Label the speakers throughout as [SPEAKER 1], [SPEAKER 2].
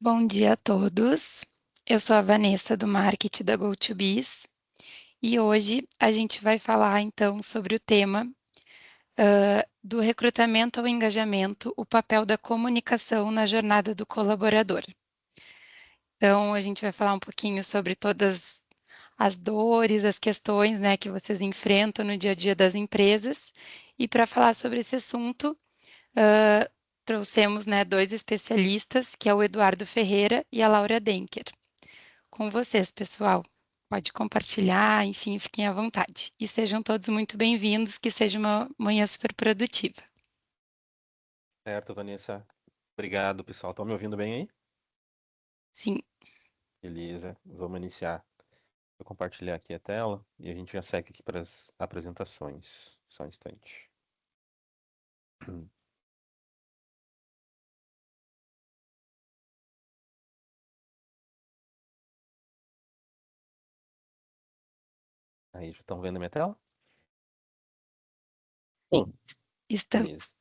[SPEAKER 1] Bom dia a todos. Eu sou a Vanessa do marketing da GoToBiz e hoje a gente vai falar então sobre o tema do recrutamento ao engajamento, o papel da comunicação na jornada do colaborador. Então a gente vai falar um pouquinho sobre todas as dores, as questões, né, que vocês enfrentam no dia a dia das empresas. E para falar sobre esse assunto, ah, trouxemos, né, dois especialistas, que é o Eduardo Ferreira e a Laura Denker. Com vocês, pessoal. Pode compartilhar, enfim, fiquem à vontade. E sejam todos muito bem-vindos, que seja uma manhã super produtiva.
[SPEAKER 2] Certo, Vanessa. Obrigado, pessoal. Estão me ouvindo bem aí?
[SPEAKER 1] Sim,
[SPEAKER 2] Beleza, vamos iniciar. Vou compartilhar aqui a tela e a gente já segue aqui para as apresentações. Só um instante. Aí, já estão vendo a minha tela?
[SPEAKER 1] sim, estamos.
[SPEAKER 2] Beleza.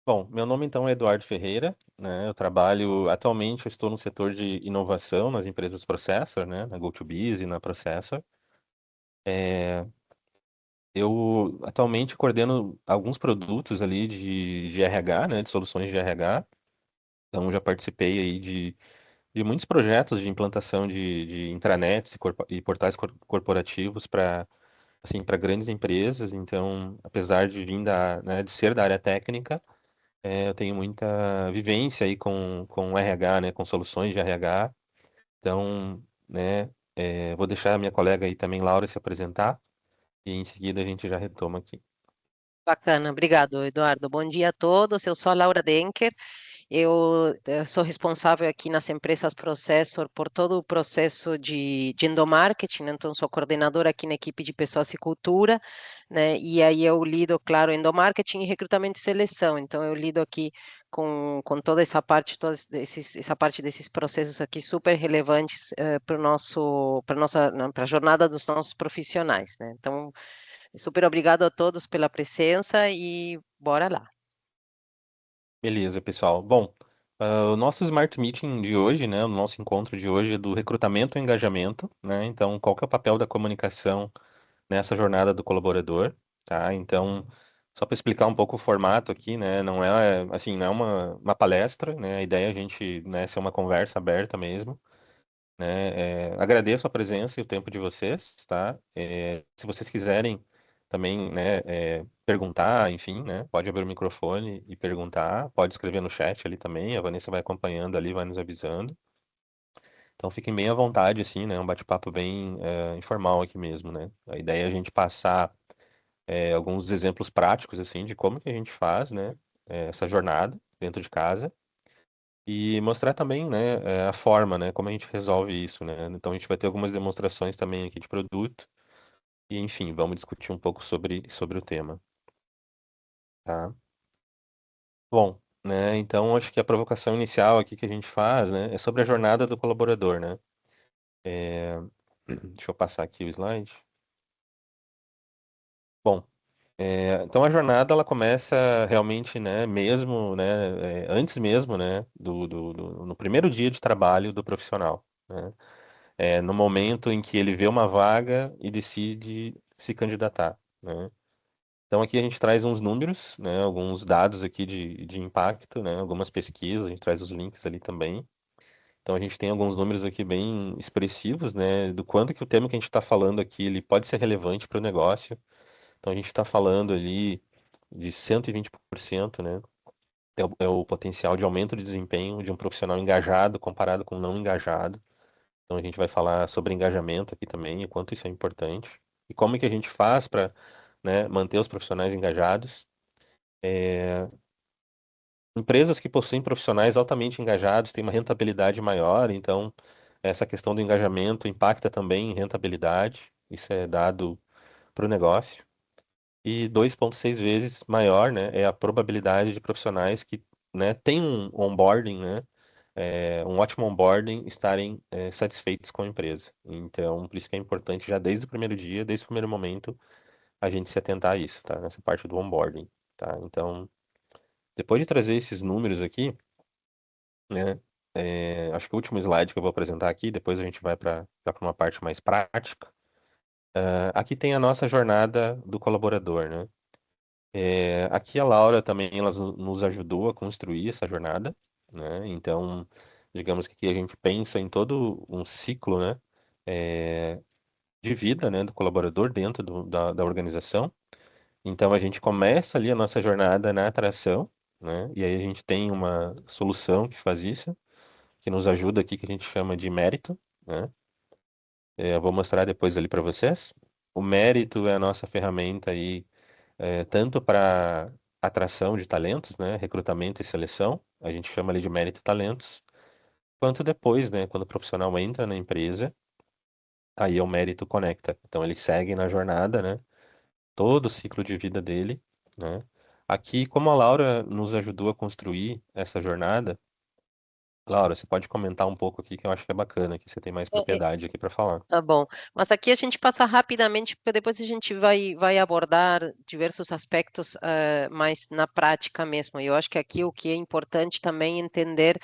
[SPEAKER 2] Bom, meu nome então é Eduardo Ferreira, né? Eu trabalho, atualmente eu estou no setor de inovação nas empresas Processor, né? Na GoToBiz e na Processor. Eu atualmente coordeno alguns produtos ali de RH, né? De soluções de RH. Então já participei aí de muitos projetos de implantação de intranets e portais corporativos para assim, para grandes empresas. Então, apesar de vir né, de ser da área técnica, eu tenho muita vivência aí com RH, né, com soluções de RH. Então, né, vou deixar a minha colega aí também, Laura, se apresentar e em seguida a gente já retoma aqui.
[SPEAKER 3] Bacana, obrigado, Eduardo. Bom dia a todos. Eu sou a Laura Denker. Eu sou responsável aqui nas empresas Processor por todo o processo de endomarketing, né? Então sou coordenadora aqui na equipe de pessoas e cultura, né? E aí eu lido, claro, endomarketing e recrutamento e seleção. Então eu lido aqui com toda essa parte, essa parte desses processos aqui super relevantes para para a jornada dos nossos profissionais, né? Então super obrigado a todos pela presença e bora lá.
[SPEAKER 2] Beleza, pessoal. Bom, o nosso Smart Meeting de hoje, né, o nosso encontro de hoje é do recrutamento e engajamento, né? Então, qual que é o papel da comunicação nessa jornada do colaborador, tá? Então, só para explicar um pouco o formato aqui, né? Não é assim, não é uma palestra, né? A ideia é a gente, né, ser uma conversa aberta mesmo, né? Agradeço a presença e o tempo de vocês, tá? Se vocês quiserem também, né, perguntar, enfim, né? Pode abrir o microfone e perguntar, pode escrever no chat ali também, a Vanessa vai acompanhando ali, vai nos avisando. Então fiquem bem à vontade, assim, né? Um bate-papo bem informal aqui mesmo, né? A ideia é a gente passar alguns exemplos práticos, assim, de como que a gente faz, né? Essa jornada dentro de casa e mostrar também, né? A forma, né? Como a gente resolve isso, né? Então a gente vai ter algumas demonstrações também aqui de produto e, enfim, vamos discutir um pouco sobre o tema, tá? Bom, né? Então acho que a provocação inicial aqui que a gente faz, né? É sobre a jornada do colaborador, né? É, Deixa eu passar aqui o slide. Bom, então a jornada ela começa realmente, né, mesmo, né, antes mesmo, né, no primeiro dia de trabalho do profissional, né, no momento em que ele vê uma vaga e decide se candidatar, né. Então aqui a gente traz uns números, né, alguns dados aqui de impacto, né, algumas pesquisas, a gente traz os links ali também. Então a gente tem alguns números aqui bem expressivos, né, do quanto que o tema que a gente está falando aqui ele pode ser relevante para o negócio. Então a gente está falando ali de 120%, né? É o potencial de aumento de desempenho de um profissional engajado comparado com não engajado. Então a gente vai falar sobre engajamento aqui também, e quanto isso é importante. E como é que a gente faz para, né, manter os profissionais engajados. Empresas que possuem profissionais altamente engajados têm uma rentabilidade maior, então essa questão do engajamento impacta também em rentabilidade. Isso é dado para o negócio. E 2,6 vezes maior, né, é a probabilidade de profissionais que, né, têm um onboarding, né, um ótimo onboarding, estarem satisfeitos com a empresa. Então, por isso que é importante já desde o primeiro dia, desde o primeiro momento, a gente se atentar a isso, tá? Nessa parte do onboarding, tá? Então, depois de trazer esses números aqui, né, acho que o último slide que eu vou apresentar aqui, depois a gente vai para uma parte mais prática. Aqui tem a nossa jornada do colaborador, né? Aqui a Laura também ela nos ajudou a construir essa jornada, né? Então, digamos que aqui a gente pensa em todo um ciclo, né? É, de vida, né, do colaborador dentro da organização. Então, a gente começa ali a nossa jornada na atração, né? E aí a gente tem uma solução que faz isso, que nos ajuda aqui, que a gente chama de mérito, né? Eu vou mostrar depois ali para vocês. O mérito é a nossa ferramenta aí, tanto para atração de talentos, né? Recrutamento e seleção, a gente chama ali de mérito talentos, quanto depois, né? Quando o profissional entra na empresa, aí é o mérito conecta. Então, ele segue na jornada, né? Todo o ciclo de vida dele, né? Aqui, como a Laura nos ajudou a construir essa jornada, Laura, você pode comentar um pouco aqui que eu acho que é bacana, que você tem mais
[SPEAKER 3] É,
[SPEAKER 2] propriedade aqui para falar.
[SPEAKER 3] Tá bom, mas aqui a gente passa rapidamente, porque depois a gente vai abordar diversos aspectos mais na prática mesmo. E eu acho que aqui o que é importante também entender,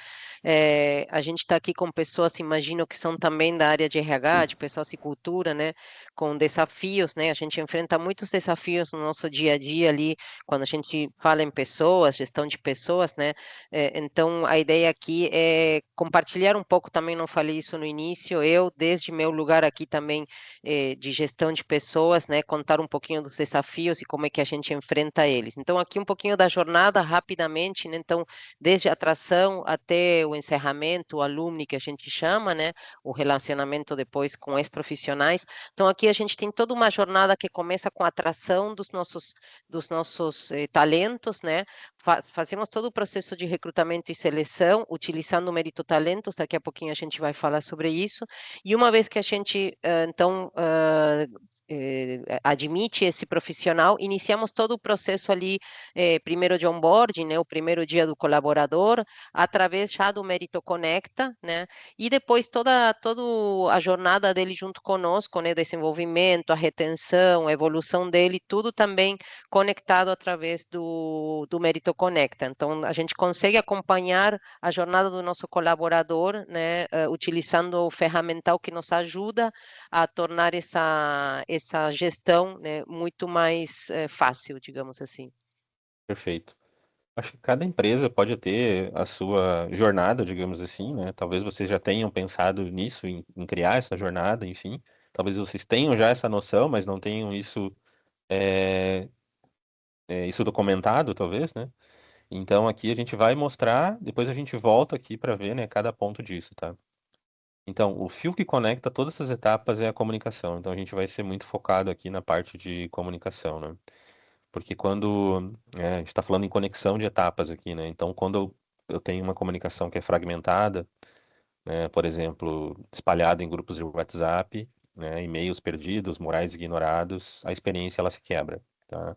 [SPEAKER 3] a gente está aqui com pessoas, imagino que são também da área de RH, de pessoas e cultura, né, com desafios, né, a gente enfrenta muitos desafios no nosso dia a dia ali, quando a gente fala em pessoas, gestão de pessoas, né, então a ideia aqui é compartilhar um pouco, também não falei isso no início, eu, desde meu lugar aqui também de gestão de pessoas, né, contar um pouquinho dos desafios e como é que a gente enfrenta eles. Então, aqui um pouquinho da jornada, rapidamente, né, então, desde a atração até o encerramento, o alumni que a gente chama, né, o relacionamento depois com ex-profissionais. Então, aqui a gente tem toda uma jornada que começa com a atração dos nossos talentos, né, fazemos todo o processo de recrutamento e seleção, utilizando o Mérito Talentos, daqui a pouquinho a gente vai falar sobre isso, e uma vez que a gente, então, admite esse profissional, iniciamos todo o processo ali, primeiro de onboarding, né, o primeiro dia do colaborador, através já do Mérito Conecta, né, e depois toda a jornada dele junto conosco, né, desenvolvimento, a retenção, a evolução dele, tudo também conectado através do Mérito Conecta. Então, a gente consegue acompanhar a jornada do nosso colaborador, né, utilizando o ferramental que nos ajuda a tornar essa gestão, né, muito mais fácil, digamos assim.
[SPEAKER 2] Perfeito. Acho que cada empresa pode ter a sua jornada, digamos assim, né? Talvez vocês já tenham pensado nisso, em criar essa jornada, enfim. Talvez vocês tenham já essa noção, mas não tenham é, isso documentado, talvez, né? Então aqui a gente vai mostrar, depois a gente volta aqui para ver, né, cada ponto disso, tá? Então, o fio que conecta todas essas etapas é a comunicação. Então, a gente vai ser muito focado aqui na parte de comunicação, né? Porque quando a gente está falando em conexão de etapas aqui, né? Então, quando eu tenho uma comunicação que é fragmentada, né, por exemplo, espalhada em grupos de WhatsApp, né, e-mails perdidos, murais ignorados, a experiência ela se quebra, tá?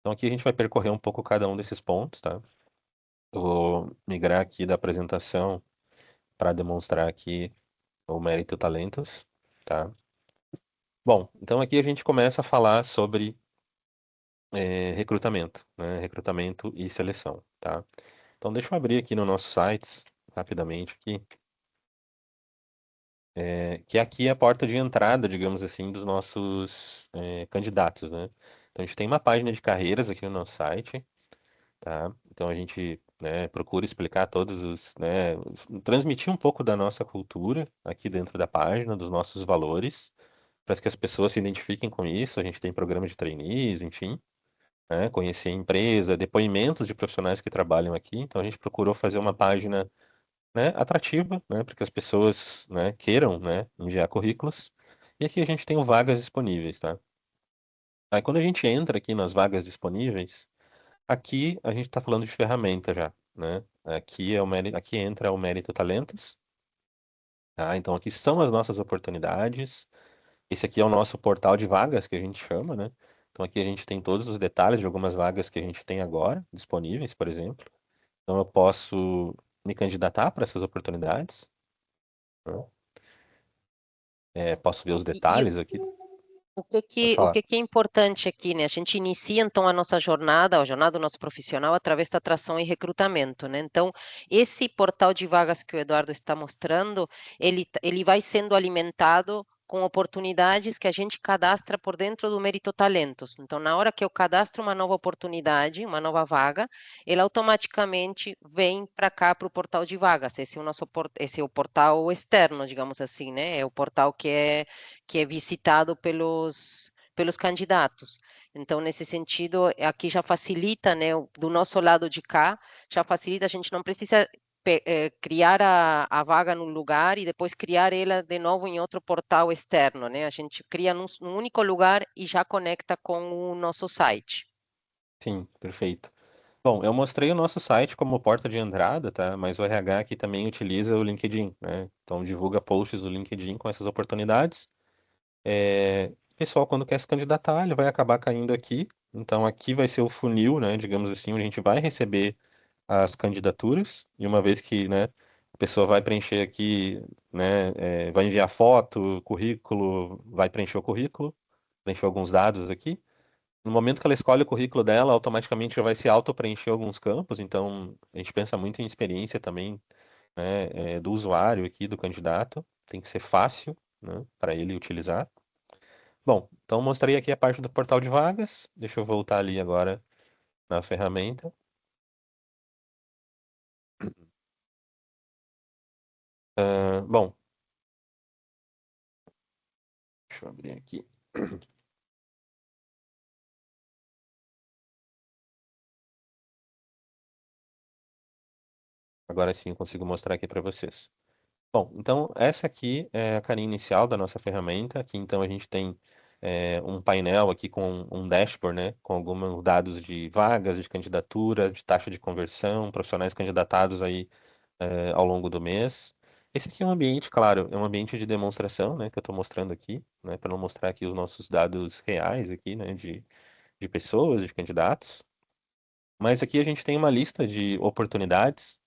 [SPEAKER 2] Então, aqui a gente vai percorrer um pouco cada um desses pontos, tá? Eu vou migrar aqui da apresentação para demonstrar aqui o mérito talentos, tá? Bom, então aqui a gente começa a falar sobre recrutamento, né? Recrutamento e seleção, tá? Então deixa eu abrir aqui no nosso site, rapidamente aqui, que aqui é a porta de entrada, digamos assim, dos nossos candidatos, né? Então a gente tem uma página de carreiras aqui no nosso site, tá? Então a gente, né, procura explicar todos os, né, transmitir um pouco da nossa cultura aqui dentro da página, dos nossos valores, para que as pessoas se identifiquem com isso. A gente tem programas de trainees, enfim, né, conhecer a empresa, depoimentos de profissionais que trabalham aqui. Então a gente procurou fazer uma página, né, atrativa, né, para que as pessoas, né, queiram, né, enviar currículos. E aqui a gente tem o vagas disponíveis, tá? Aí quando a gente entra aqui nas vagas disponíveis, aqui a gente está falando de ferramenta já, né? Aqui entra o Mérito Talentos, tá? Então aqui são as nossas oportunidades. Esse aqui é o nosso portal de vagas que a gente chama, né? Então aqui a gente tem todos os detalhes de algumas vagas que a gente tem agora disponíveis, por exemplo. Então eu posso me candidatar para essas oportunidades, né? Posso ver os
[SPEAKER 3] E
[SPEAKER 2] detalhes aqui. Pode
[SPEAKER 3] O
[SPEAKER 2] falar.
[SPEAKER 3] que que é importante aqui, né? A gente inicia então a nossa jornada, a jornada do nosso profissional, através da atração e recrutamento, né? Então, esse portal de vagas que o Eduardo está mostrando, ele vai sendo alimentado com oportunidades que a gente cadastra por dentro do Mérito Talentos. Então, na hora que eu cadastro uma nova oportunidade, uma nova vaga, ele automaticamente vem para cá para o portal de vagas. Esse é o esse é o portal externo, digamos assim, né? É o portal que é visitado pelos candidatos. Então, nesse sentido, aqui já facilita, né, do nosso lado de cá, já facilita, a gente não precisa criar a vaga num lugar e depois criar ela de novo em outro portal externo, né? A gente cria num único lugar e já conecta com o nosso site.
[SPEAKER 2] Sim, perfeito. Bom, eu mostrei o nosso site como porta de entrada, tá? Mas o RH aqui também utiliza o LinkedIn, né? Então divulga posts do LinkedIn com essas oportunidades. Pessoal, quando quer se candidatar, ele vai acabar caindo aqui. Então aqui vai ser o funil, né? Digamos assim, onde a gente vai receber as candidaturas. E uma vez que, né, a pessoa vai preencher aqui, né, vai enviar foto, currículo, vai preencher o currículo, preencher alguns dados aqui. No momento que ela escolhe o currículo dela, automaticamente já vai se auto-preencher alguns campos, então a gente pensa muito em experiência também, né, do usuário aqui, do candidato. Tem que ser fácil, né, para ele utilizar. Bom, então mostrei aqui a parte do portal de vagas. Deixa eu voltar ali agora na ferramenta. Bom, deixa eu abrir aqui. Agora sim eu consigo mostrar aqui para vocês. Bom, então essa aqui é a carinha inicial da nossa ferramenta. Aqui então a gente tem um painel aqui com um dashboard, né, com alguns dados de vagas, de candidatura, de taxa de conversão, profissionais candidatados aí ao longo do mês. Esse aqui é um ambiente, claro, é um ambiente de demonstração, né, que eu estou mostrando aqui, né, para não mostrar aqui os nossos dados reais aqui, né, de pessoas, de candidatos. Mas aqui a gente tem uma lista de oportunidades,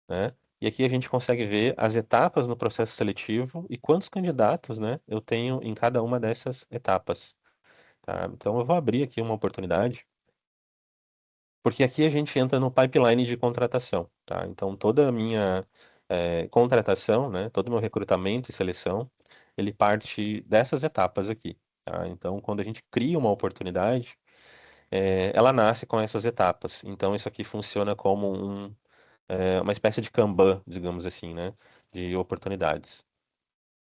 [SPEAKER 2] né? E aqui a gente consegue ver as etapas no processo seletivo e quantos candidatos, né, eu tenho em cada uma dessas etapas, tá? Então eu vou abrir aqui uma oportunidade, porque aqui a gente entra no pipeline de contratação, tá? Então toda a minha contratação, né, todo o meu recrutamento e seleção, ele parte dessas etapas aqui, tá? Então quando a gente cria uma oportunidade, ela nasce com essas etapas. Então isso aqui funciona como uma espécie de Kanban, digamos assim, né, de oportunidades.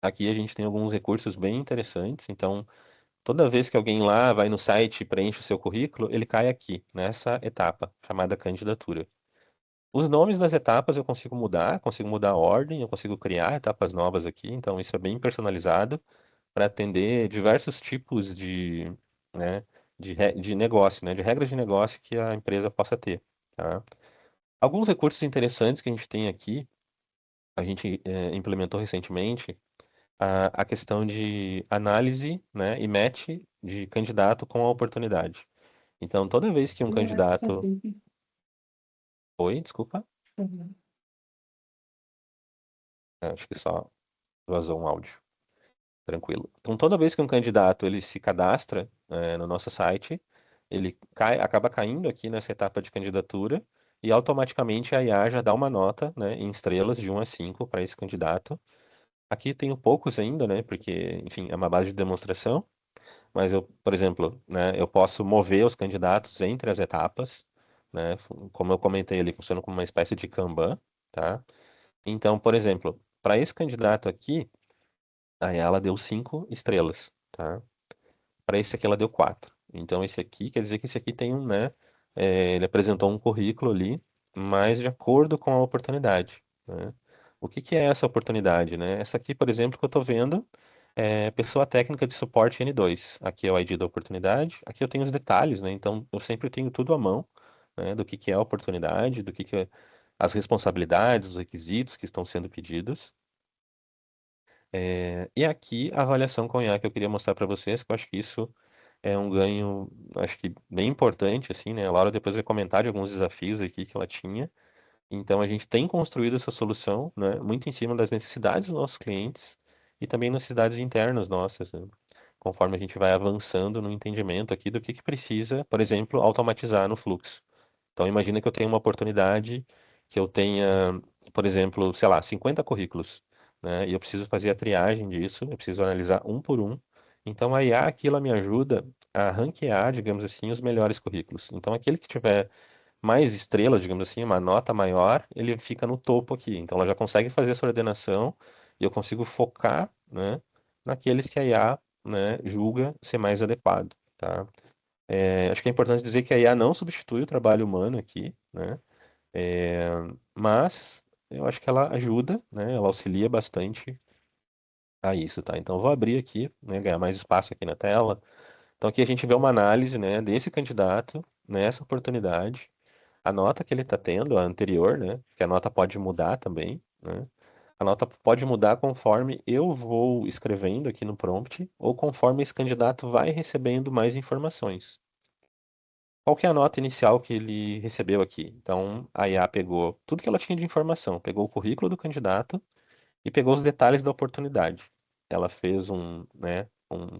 [SPEAKER 2] Aqui a gente tem alguns recursos bem interessantes, então toda vez que alguém lá vai no site e preenche o seu currículo, ele cai aqui, nessa etapa, chamada candidatura. Os nomes das etapas eu consigo mudar a ordem, eu consigo criar etapas novas aqui, então isso é bem personalizado para atender diversos tipos né, de negócio, né, de regras de negócio que a empresa possa ter, tá? Alguns recursos interessantes que a gente tem aqui, a gente implementou recentemente, a questão de análise, né, e match de candidato com a oportunidade. Então, toda vez que um candidato. Oi, desculpa. Acho que só vazou um áudio. Tranquilo. Então, toda vez que um candidato ele se cadastra no nosso site, ele acaba caindo aqui nessa etapa de candidatura e automaticamente a IA já dá uma nota, né, em estrelas de 1 a 5 para esse candidato. Aqui tenho poucos ainda, né, porque, enfim, é uma base de demonstração. Mas eu, por exemplo, né, eu posso mover os candidatos entre as etapas, né? Como eu comentei ali, funciona como uma espécie de Kanban, tá? Então, por exemplo, para esse candidato aqui, aí ela deu 5 estrelas, tá? Para esse aqui ela deu 4. Então, esse aqui quer dizer que esse aqui tem um, né? Ele apresentou um currículo ali, mas de acordo com a oportunidade, né? O que que é essa oportunidade, né? Essa aqui, por exemplo, que eu estou vendo é pessoa técnica de suporte N2. Aqui é o ID da oportunidade. Aqui eu tenho os detalhes, né? Então, eu sempre tenho tudo à mão, né? Do que é a oportunidade, do que é as responsabilidades, os requisitos que estão sendo pedidos. E aqui a avaliação com IA que eu queria mostrar para vocês, que eu acho que isso é um ganho, acho que bem importante, assim, né? A Laura depois vai comentar de alguns desafios aqui que ela tinha. Então a gente tem construído essa solução, né, muito em cima das necessidades dos nossos clientes e também necessidades internas nossas, né? conforme a gente vai avançando no entendimento aqui do que precisa, por exemplo, automatizar no fluxo. Então, imagina que eu tenho uma oportunidade que eu tenha, por exemplo, sei lá, 50 currículos, né? E eu preciso fazer a triagem disso, eu preciso analisar um por um. Então, a IA aqui ela me ajuda a ranquear, digamos assim, os melhores currículos. Então, aquele que tiver mais estrelas, digamos assim, uma nota maior, ele fica no topo aqui. Então, ela já consegue fazer essa ordenação e eu consigo focar, né, naqueles que a IA, né, julga ser mais adequado, tá? Acho que é importante dizer que a IA não substitui o trabalho humano aqui, né? É, mas eu acho que ela ajuda, né? Ela auxilia bastante a isso, tá? Então, eu vou abrir aqui, né, ganhar mais espaço aqui na tela. Então, aqui a gente vê uma análise, né, desse candidato nessa oportunidade, a nota que ele está tendo, a anterior, né? Que a nota pode mudar também, né? A nota pode mudar conforme eu vou escrevendo aqui no prompt ou conforme esse candidato vai recebendo mais informações. Qual que é a nota inicial que ele recebeu aqui? Então, a IA pegou tudo que ela tinha de informação, pegou o currículo do candidato e pegou os detalhes da oportunidade. Ela fez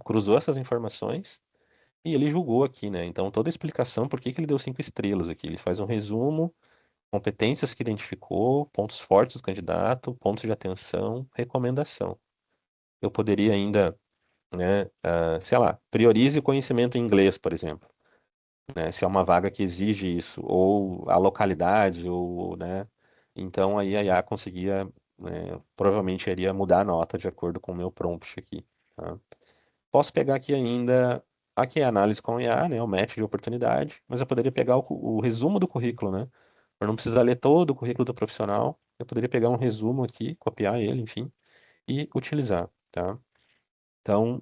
[SPEAKER 2] cruzou essas informações e ele julgou aqui, né? Então, toda a explicação por que que ele deu 5 estrelas aqui. Ele faz um resumo, competências que identificou, pontos fortes do candidato, pontos de atenção, recomendação. Eu poderia ainda, né, sei lá, priorize o conhecimento em inglês, por exemplo, né, se é uma vaga que exige isso, ou a localidade, ou, né, então aí a IA conseguia, né, provavelmente iria mudar a nota de acordo com o meu prompt aqui, tá? Posso pegar aqui é a análise com IA, né, o match de oportunidade, mas eu poderia pegar o resumo do currículo, né, para não precisar ler todo o currículo do profissional, eu poderia pegar um resumo aqui, copiar ele, enfim, e utilizar, tá? Então,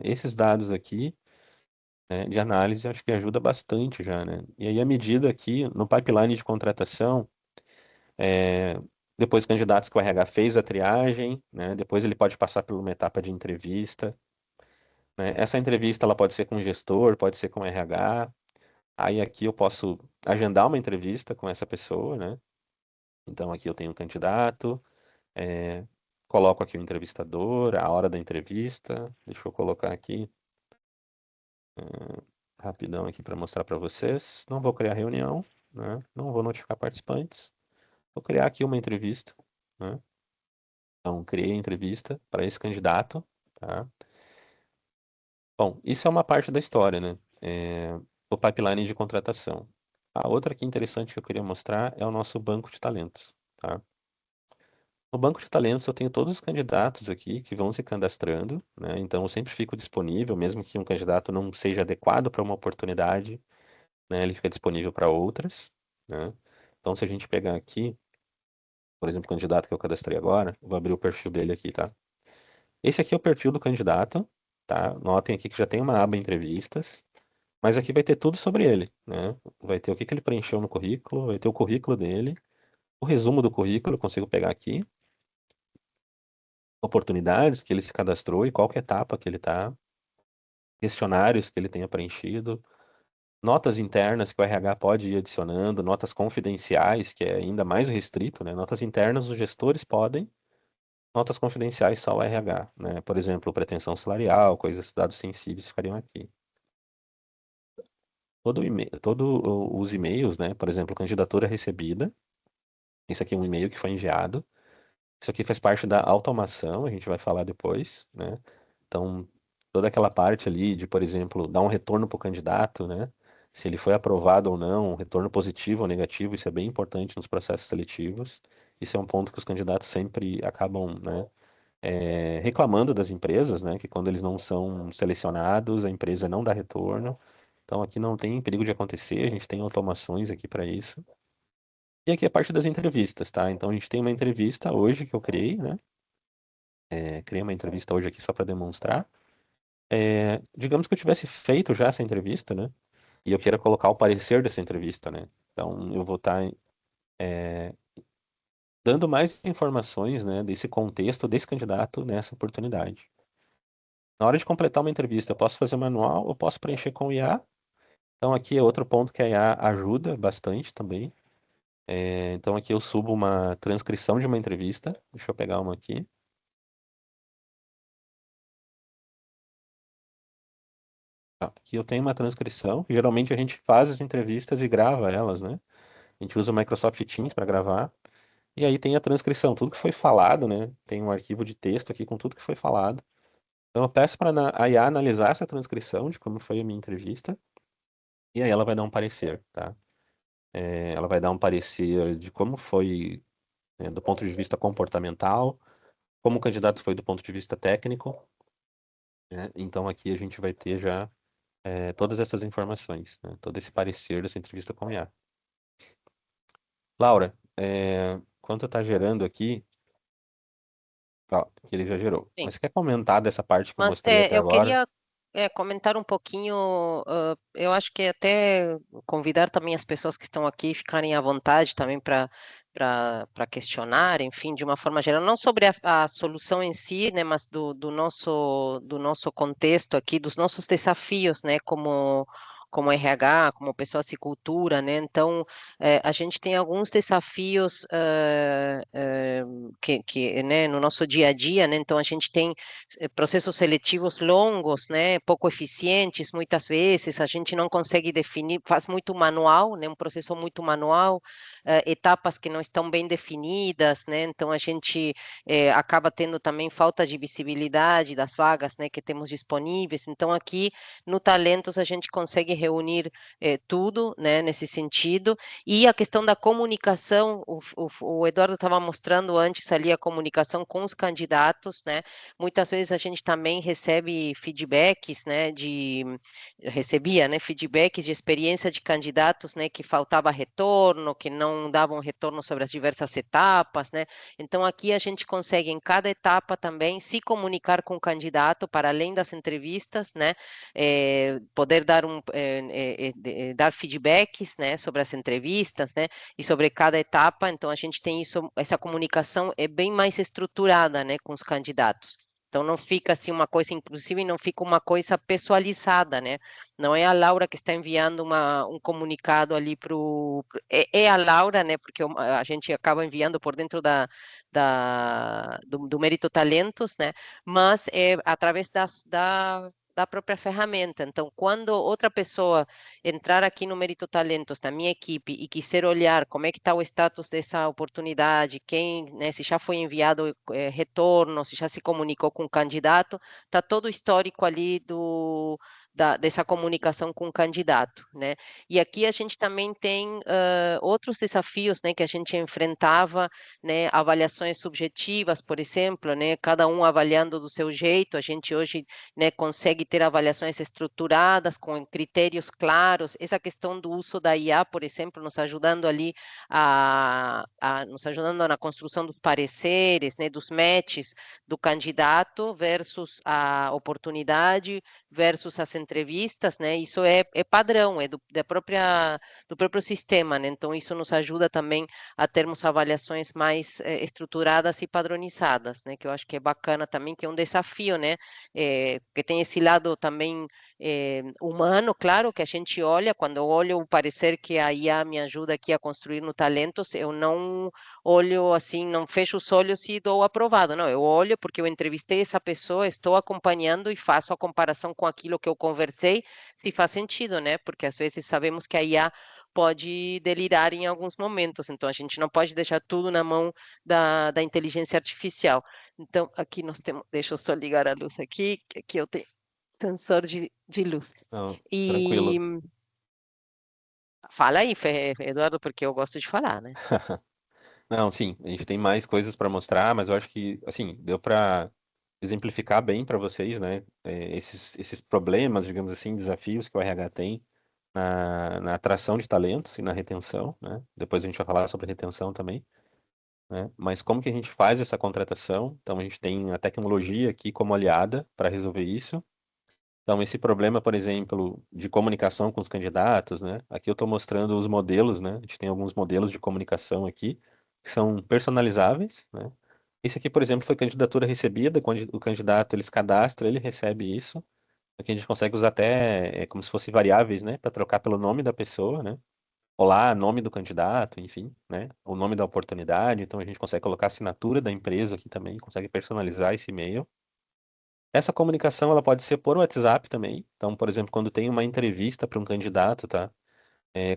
[SPEAKER 2] esses dados aqui, né, de análise, acho que ajuda bastante já, né? E aí, à medida aqui, no pipeline de contratação, é, depois candidatos que o RH fez a triagem, né? Depois ele pode passar por uma etapa de entrevista, né? Essa entrevista ela pode ser com o gestor, pode ser com o RH. Aí aqui eu posso agendar uma entrevista com essa pessoa, né? Então aqui eu tenho um candidato, é, coloco aqui o entrevistador, a hora da entrevista. Deixa eu colocar aqui rapidão aqui para mostrar para vocês. Não vou criar reunião, né? Não vou notificar participantes. Vou criar aqui uma entrevista, né? Então, criei a entrevista para esse candidato, tá? Bom, isso é uma parte da história, né? O pipeline de contratação. A outra que interessante que eu queria mostrar é o nosso banco de talentos, tá? No banco de talentos eu tenho todos os candidatos aqui que vão se cadastrando, né? Então eu sempre fico disponível, mesmo que um candidato não seja adequado para uma oportunidade, né? Ele fica disponível para outras, né? Então se a gente pegar aqui, por exemplo, o candidato que eu cadastrei agora, eu vou abrir o perfil dele aqui, tá? Esse aqui é o perfil do candidato, tá? Notem aqui que já tem uma aba entrevistas, mas aqui vai ter tudo sobre ele, né? Vai ter o que que ele preencheu no currículo, vai ter o currículo dele, o resumo do currículo, eu consigo pegar aqui, oportunidades que ele se cadastrou e qual que é a etapa que ele está, questionários que ele tenha preenchido, notas internas que o RH pode ir adicionando, notas confidenciais, que é ainda mais restrito, né? Notas internas os gestores podem, notas confidenciais só o RH, né? Por exemplo, pretensão salarial, coisas, dados sensíveis ficariam aqui. Os e-mails, né? Por exemplo, candidatura recebida. Isso aqui é um e-mail que foi enviado. Isso aqui faz parte da automação, a gente vai falar depois, né? Então, toda aquela parte ali de, por exemplo, dar um retorno para o candidato, né? Se ele foi aprovado ou não, um retorno positivo ou negativo, isso é bem importante nos processos seletivos. Isso é um ponto que os candidatos sempre acabam, né, reclamando das empresas, né? Que quando eles não são selecionados, a empresa não dá retorno. Então, aqui não tem perigo de acontecer, a gente tem automações aqui para isso. E aqui é a parte das entrevistas, tá? Então, a gente tem uma entrevista hoje que eu criei, né? Criei uma entrevista hoje aqui só para demonstrar. Digamos que eu tivesse feito já essa entrevista, né? E eu queira colocar o parecer dessa entrevista, né? Então, eu vou estar dando mais informações, né, desse contexto, desse candidato nessa oportunidade. Na hora de completar uma entrevista, eu posso fazer manual, eu posso preencher com o IA. Então, aqui é outro ponto que a IA ajuda bastante também. Então, aqui eu subo uma transcrição de uma entrevista. Deixa eu pegar uma aqui. Tá, aqui eu tenho uma transcrição. Geralmente a gente faz as entrevistas e grava elas, né? A gente usa o Microsoft Teams para gravar. E aí tem a transcrição, tudo que foi falado, né? Tem um arquivo de texto aqui com tudo que foi falado. Então eu peço para a IA analisar essa transcrição de como foi a minha entrevista. E aí ela vai dar um parecer, tá? Ela vai dar um parecer de como foi, né, do ponto de vista comportamental, como o candidato foi do ponto de vista técnico, né? Então aqui a gente vai ter já todas essas informações, né? Todo esse parecer dessa entrevista com a IA. Laura, quanto está gerando aqui, ó, que ele já gerou.
[SPEAKER 3] Sim.
[SPEAKER 2] Mas você quer comentar dessa parte que eu
[SPEAKER 3] Mas
[SPEAKER 2] mostrei até
[SPEAKER 3] eu
[SPEAKER 2] agora?
[SPEAKER 3] queria comentar um pouquinho, eu acho que até convidar também as pessoas que estão aqui ficarem à vontade também para questionar, enfim, de uma forma geral, não sobre a solução em si, né, mas do nosso contexto aqui, dos nossos desafios, né, como RH, como pessoas e cultura, né? Então, a gente tem alguns desafios né, no nosso dia a dia, né? Então, a gente tem processos seletivos longos, né, pouco eficientes, muitas vezes a gente não consegue definir, faz muito manual, né, um processo muito manual, etapas que não estão bem definidas, né, então a gente acaba tendo também falta de visibilidade das vagas, né, que temos disponíveis, então aqui no Talentos a gente consegue reunir tudo, né, nesse sentido, e a questão da comunicação, o Eduardo estava mostrando antes ali a comunicação com os candidatos, né, muitas vezes a gente também recebe feedbacks, né, recebia, né, feedbacks de experiência de candidatos, né, que faltava retorno, que não davam retorno sobre as diversas etapas, né. Então aqui a gente consegue em cada etapa também se comunicar com o candidato para além das entrevistas, né, poder dar feedbacks, né, sobre as entrevistas, né, e sobre cada etapa. Então a gente tem isso, essa comunicação é bem mais estruturada, né, com os candidatos. Então não fica assim uma coisa, inclusive não fica uma coisa pessoalizada, né? Não é a Laura que está enviando um comunicado ali para o. É a Laura, né? Porque a gente acaba enviando por dentro do Mérito Talentos, né? Mas é através da própria ferramenta. Então, quando outra pessoa entrar aqui no Mérito Talentos, na minha equipe, e quiser olhar como é que está o status dessa oportunidade, quem, né, se já foi enviado retorno, se já se comunicou com o candidato, está todo o histórico ali dessa comunicação com o candidato, né? E aqui a gente também tem outros desafios, né, que a gente enfrentava, né, avaliações subjetivas, por exemplo, né, cada um avaliando do seu jeito. A gente hoje, né, consegue ter avaliações estruturadas, com critérios claros. Essa questão do uso da IA, por exemplo, nos ajudando ali nos ajudando na construção dos pareceres, né, dos matches do candidato versus a oportunidade versus as entrevistas, né? Isso é padrão, é do próprio sistema, né? Então isso nos ajuda também a termos avaliações mais estruturadas e padronizadas, né? Que eu acho que é bacana também, que é um desafio, né? Que tem esse lado também humano, claro, que a gente olha, quando eu olho o parecer que a IA me ajuda aqui a construir no Talentos, eu não olho assim, não fecho os olhos e dou aprovado, não, eu olho porque eu entrevistei essa pessoa, estou acompanhando e faço a comparação com aquilo que eu conversei, se faz sentido, né? Porque às vezes sabemos que a IA pode delirar em alguns momentos, então a gente não pode deixar tudo na mão da inteligência artificial. Então, aqui nós temos, deixa eu só ligar a luz aqui, que aqui eu tenho sensor de luz.
[SPEAKER 2] Não,
[SPEAKER 3] E
[SPEAKER 2] tranquilo.
[SPEAKER 3] fala aí, Eduardo, porque eu gosto de falar, né?
[SPEAKER 2] Não, sim, a gente tem mais coisas para mostrar, mas eu acho que, assim, deu para exemplificar bem para vocês, né, esses problemas, digamos assim, desafios que o RH tem na atração de talentos e na retenção, né? Depois a gente vai falar sobre retenção também, né? Mas como que a gente faz essa contratação? Então a gente tem a tecnologia aqui como aliada para resolver isso. Então esse problema, por exemplo, de comunicação com os candidatos, né? Aqui eu estou mostrando os modelos, né? A gente tem alguns modelos de comunicação aqui que são personalizáveis, né? Esse aqui, por exemplo, foi candidatura recebida, quando o candidato ele se cadastra, ele recebe isso. Aqui a gente consegue usar até como se fosse variáveis, né, para trocar pelo nome da pessoa, né? Olá, nome do candidato, enfim, né? O nome da oportunidade. Então a gente consegue colocar a assinatura da empresa aqui também, consegue personalizar esse e-mail. Essa comunicação ela pode ser por WhatsApp também. Então, por exemplo, quando tem uma entrevista para um candidato, tá?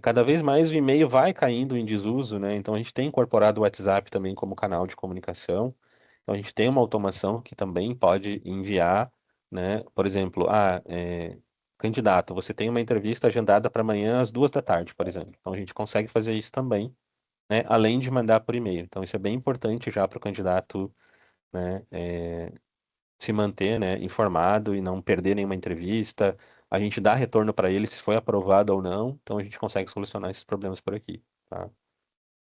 [SPEAKER 2] Cada vez mais o e-mail vai caindo em desuso, né? Então a gente tem incorporado o WhatsApp também como canal de comunicação. Então a gente tem uma automação que também pode enviar, né? Por exemplo, candidato, você tem uma entrevista agendada para amanhã às 2 da tarde, por exemplo. Então a gente consegue fazer isso também, né? Além de mandar por e-mail. Então isso é bem importante já para o candidato, né? Se manter, né, informado e não perder nenhuma entrevista. A gente dá retorno para ele se foi aprovado ou não, então a gente consegue solucionar esses problemas por aqui, tá?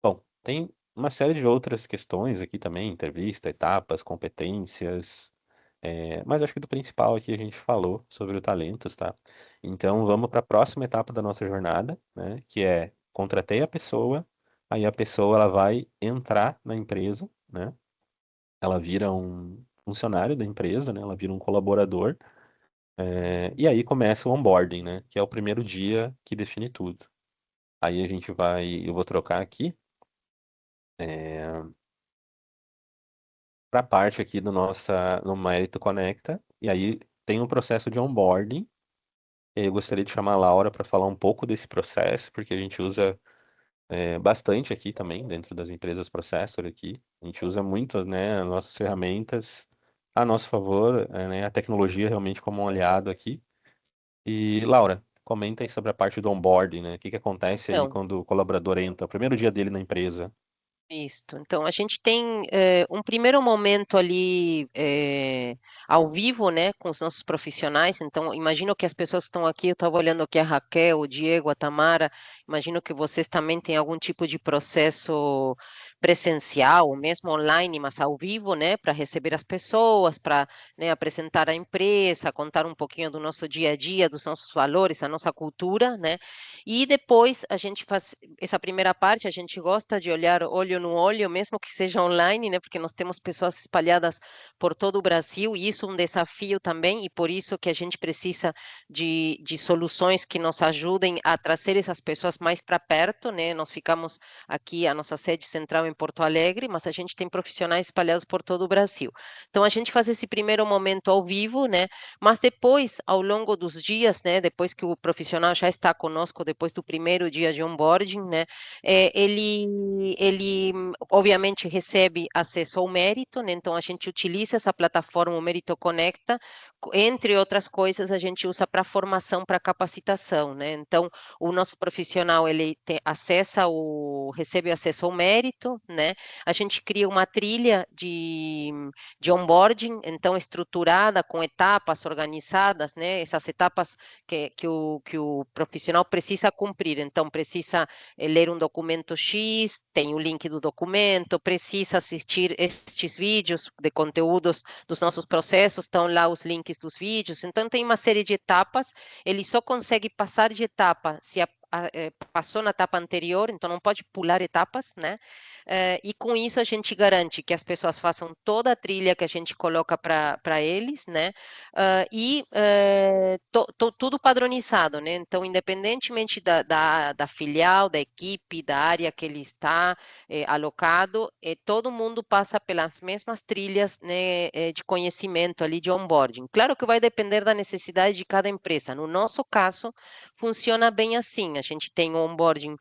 [SPEAKER 2] Bom, tem uma série de outras questões aqui também, entrevista, etapas, competências, mas acho que do principal aqui a gente falou sobre o talentos, tá? Então vamos para a próxima etapa da nossa jornada, né, que é contratei a pessoa, aí a pessoa ela vai entrar na empresa, né? Ela vira um funcionário da empresa, né? Ela vira um colaborador. E aí começa o onboarding, né? Que é o primeiro dia que define tudo. Aí a gente vai, eu vou trocar aqui para a parte aqui no Mérito Conecta. E aí tem um processo de onboarding. E aí eu gostaria de chamar a Laura para falar um pouco desse processo, porque a gente usa bastante aqui também, dentro das empresas Processor aqui. A gente usa muito, né, as nossas ferramentas a nosso favor, né, a tecnologia realmente como um aliado aqui. E, Laura, comenta aí sobre a parte do onboarding, né? O que que acontece aí
[SPEAKER 3] Então,
[SPEAKER 2] quando o colaborador entra, o primeiro dia dele na empresa?
[SPEAKER 3] isto. Então, a gente tem um primeiro momento ali ao vivo, né, com os nossos profissionais. Então, imagino que as pessoas que estão aqui, eu estava olhando aqui a Raquel, o Diego, a Tamara, imagino que vocês também têm algum tipo de processo presencial, ou mesmo online, mas ao vivo, né, para receber as pessoas, para, né, apresentar a empresa, contar um pouquinho do nosso dia a dia, dos nossos valores, da nossa cultura, né? E depois a gente faz essa primeira parte, a gente gosta de olhar olho no olho, mesmo que seja online, né? Porque nós temos pessoas espalhadas por todo o Brasil e isso é um desafio também, e por isso que a gente precisa de soluções que nos ajudem a trazer essas pessoas mais para perto, né? Nós ficamos aqui, a nossa sede central em Porto Alegre, mas a gente tem profissionais espalhados por todo o Brasil. Então a gente faz esse primeiro momento ao vivo, né? Mas depois, ao longo dos dias, né? Depois que o profissional já está conosco, depois do primeiro dia de onboarding, né? Ele obviamente recebe acesso ao mérito, né? Então a gente utiliza essa plataforma, o Mérito Conecta, entre outras coisas, a gente usa para formação, para capacitação, né? Então o nosso profissional ele recebe acesso ao mérito, né? A gente cria uma trilha de onboarding, então estruturada com etapas organizadas, né? Essas etapas que o profissional precisa cumprir. Então, precisa ler um documento X, tem o link do documento, precisa assistir estes vídeos de conteúdos dos nossos processos, estão lá os links dos vídeos. Então, tem uma série de etapas. Ele só consegue passar de etapa se passou na etapa anterior, então não pode pular etapas, né? E com isso a gente garante que as pessoas façam toda a trilha que a gente coloca para eles, né? Tudo padronizado, né? Então, independentemente da filial, da equipe, da área que ele está alocado, todo mundo passa pelas mesmas trilhas, né, de conhecimento ali de onboarding. Claro que vai depender da necessidade de cada empresa. No nosso caso, funciona bem assim. A gente tem um onboarding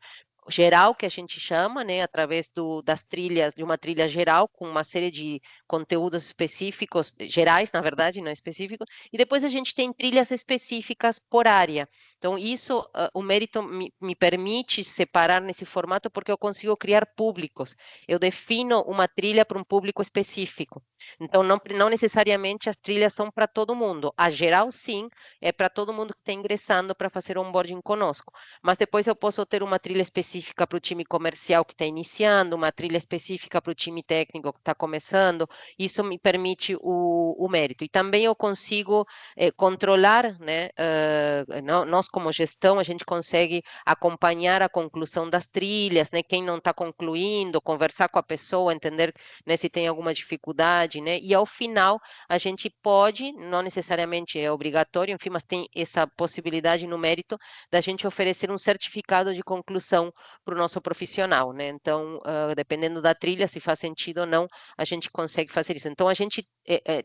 [SPEAKER 3] geral que a gente chama, né, através das trilhas, de uma trilha geral com uma série de conteúdos específicos, gerais, na verdade, não específicos, e depois a gente tem trilhas específicas por área. Então, isso, o mérito me permite separar nesse formato porque eu consigo criar públicos. Eu defino uma trilha para um público específico. Então, não necessariamente as trilhas são para todo mundo. A geral, sim, é para todo mundo que está ingressando para fazer onboarding conosco. Mas depois eu posso ter uma trilha específica para o time comercial que está iniciando, uma trilha específica para o time técnico que está começando. Isso me permite o mérito. E também eu consigo controlar, né? Nós, como gestão, a gente consegue acompanhar a conclusão das trilhas, né? Quem não está concluindo, conversar com a pessoa, entender, né, se tem alguma dificuldade, né? E ao final a gente pode, não necessariamente é obrigatório, enfim, mas tem essa possibilidade no mérito da gente oferecer um certificado de conclusão o nosso profissional, né? Então, dependendo da trilha, se faz sentido ou não, a gente consegue fazer isso. Então, a gente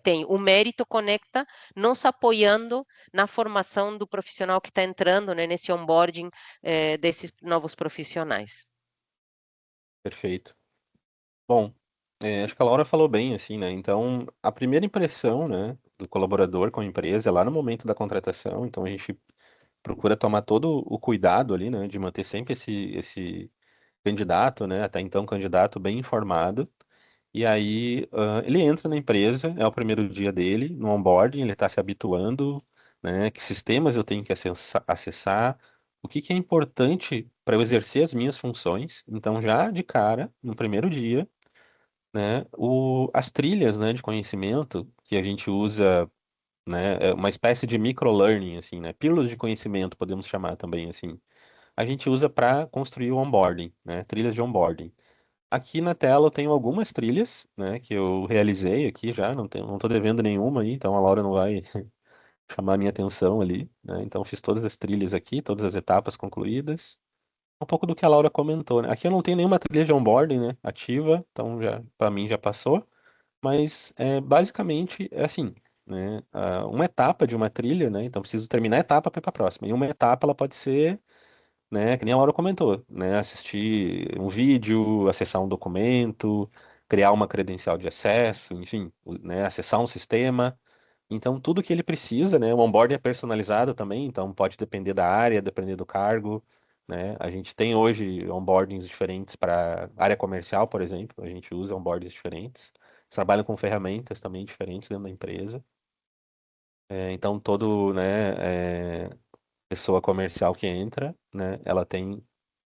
[SPEAKER 3] tem o Mérito Conecta nos apoiando na formação do profissional que está entrando, né, nesse onboarding desses novos profissionais.
[SPEAKER 2] Perfeito. Bom, acho que a Laura falou bem, assim, né? Então, a primeira impressão, né, do colaborador com a empresa é lá no momento da contratação. Então, a gente procura tomar todo o cuidado ali, né, de manter sempre esse candidato, né, até então candidato bem informado. E aí, ele entra na empresa, é o primeiro dia dele, no onboarding, ele está se habituando, né, que sistemas eu tenho que acessar, o que que é importante para eu exercer as minhas funções. Então, já de cara, no primeiro dia, né, as trilhas, né, de conhecimento que a gente usa, né, é uma espécie de microlearning, assim, né, pílulas de conhecimento, podemos chamar também, assim, a gente usa para construir o onboarding, né, trilhas de onboarding. Aqui na tela eu tenho algumas trilhas, né, que eu realizei aqui já, não tô devendo nenhuma aí, então a Laura não vai chamar a minha atenção ali, né, então fiz todas as trilhas aqui, todas as etapas concluídas. Um pouco do que a Laura comentou, né? Aqui eu não tenho nenhuma trilha de onboarding, né, ativa, então já para mim já passou. Mas basicamente é assim, né? Uma etapa de uma trilha, né? Então preciso terminar a etapa para ir para a próxima. E uma etapa ela pode ser, né? Que nem a Laura comentou, né? Assistir um vídeo, acessar um documento, criar uma credencial de acesso, enfim, né? Acessar um sistema. Então tudo que ele precisa, né? O onboarding é personalizado também, então pode depender da área, depender do cargo. Né? A gente tem hoje onboardings diferentes para área comercial, por exemplo, a gente usa onboardings diferentes. Trabalha com ferramentas também diferentes dentro da empresa. Então, pessoa comercial que entra, né, ela tem,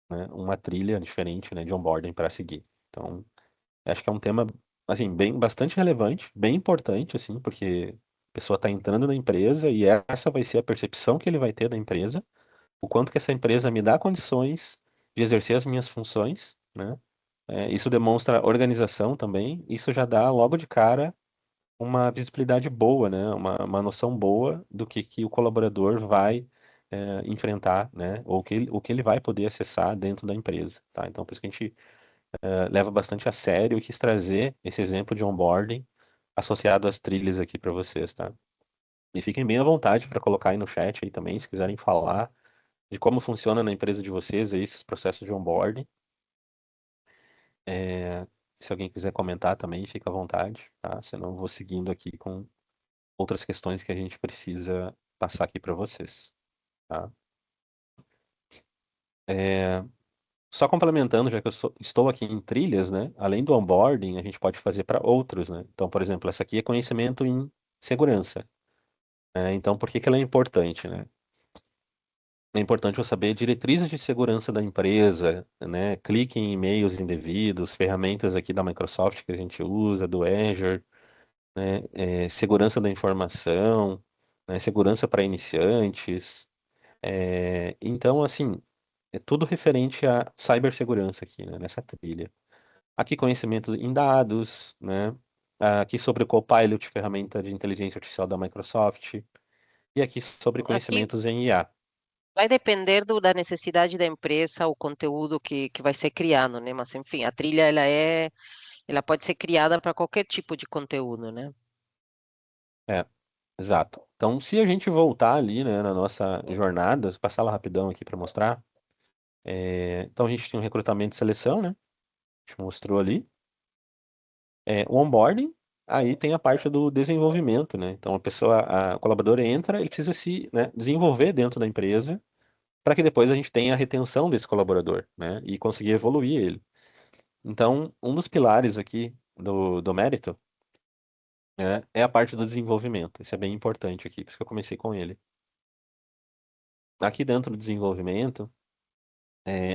[SPEAKER 2] né, uma trilha diferente, né, de onboarding para seguir. Então, acho que é um tema, assim, bem, bastante relevante, bem importante, assim, porque a pessoa está entrando na empresa e essa vai ser a percepção que ele vai ter da empresa, o quanto que essa empresa me dá condições de exercer as minhas funções, né? Isso demonstra organização também, isso já dá logo de cara uma visibilidade boa, né? Uma noção boa do que o colaborador vai enfrentar, né? Ou o que ele vai poder acessar dentro da empresa, tá? Então, por isso que a gente leva bastante a sério e quis trazer esse exemplo de onboarding associado às trilhas aqui para vocês, tá? E fiquem bem à vontade para colocar aí no chat aí também, se quiserem falar de como funciona na empresa de vocês aí, esses processos de onboarding. É, Se alguém quiser comentar também, fica à vontade, tá? Senão eu vou seguindo aqui com outras questões que a gente precisa passar aqui para vocês, tá? É, Só complementando, já que estou aqui em trilhas, né? Além do onboarding, a gente pode fazer para outros, né? Então, por exemplo, essa aqui é conhecimento em segurança. Então, por que que ela é importante, né? É importante eu saber diretrizes de segurança da empresa, né? Clique em e-mails indevidos, ferramentas aqui da Microsoft que a gente usa, do Azure, né? Segurança da informação, né? Segurança para iniciantes. Então, assim, é tudo referente à cibersegurança aqui, né, nessa trilha. Aqui conhecimento em dados, né? Aqui sobre o Copilot, ferramenta de inteligência artificial da Microsoft. E aqui sobre
[SPEAKER 3] Aqui
[SPEAKER 2] conhecimentos em IA.
[SPEAKER 3] vai depender da necessidade da empresa, o conteúdo que vai ser criado, né? Mas, enfim, a trilha, ela pode ser criada para qualquer tipo de conteúdo, né?
[SPEAKER 2] É, exato. Então, se a gente voltar ali, né, na nossa jornada, passar lá rapidão aqui para mostrar. Então, a gente tem um recrutamento e seleção, né? A gente mostrou ali. O onboarding, aí tem a parte do desenvolvimento, né? Então, o colaborador entra e precisa se, né, desenvolver dentro da empresa para que depois a gente tenha a retenção desse colaborador, né? E conseguir evoluir ele. Então, um dos pilares aqui do mérito, né, é a parte do desenvolvimento. Isso é bem importante aqui, por isso que eu comecei com ele. Aqui dentro do desenvolvimento,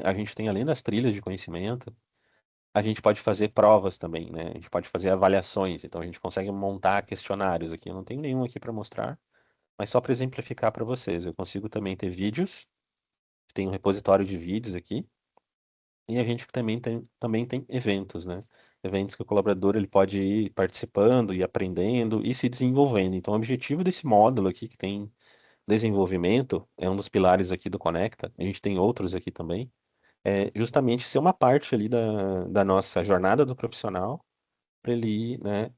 [SPEAKER 2] a gente tem, além das trilhas de conhecimento, a gente pode fazer provas também, né? A gente pode fazer avaliações. Então, a gente consegue montar questionários aqui. Eu não tenho nenhum aqui para mostrar, mas só para exemplificar para vocês. Eu consigo também ter vídeos, tem um repositório de vídeos aqui. E a gente também tem eventos, né? Eventos que o colaborador ele pode ir participando e aprendendo e se desenvolvendo. Então, o objetivo desse módulo aqui, que tem desenvolvimento, é um dos pilares aqui do Conecta. A gente tem outros aqui também. é justamente ser uma parte ali da nossa jornada do profissional para ele ir, né,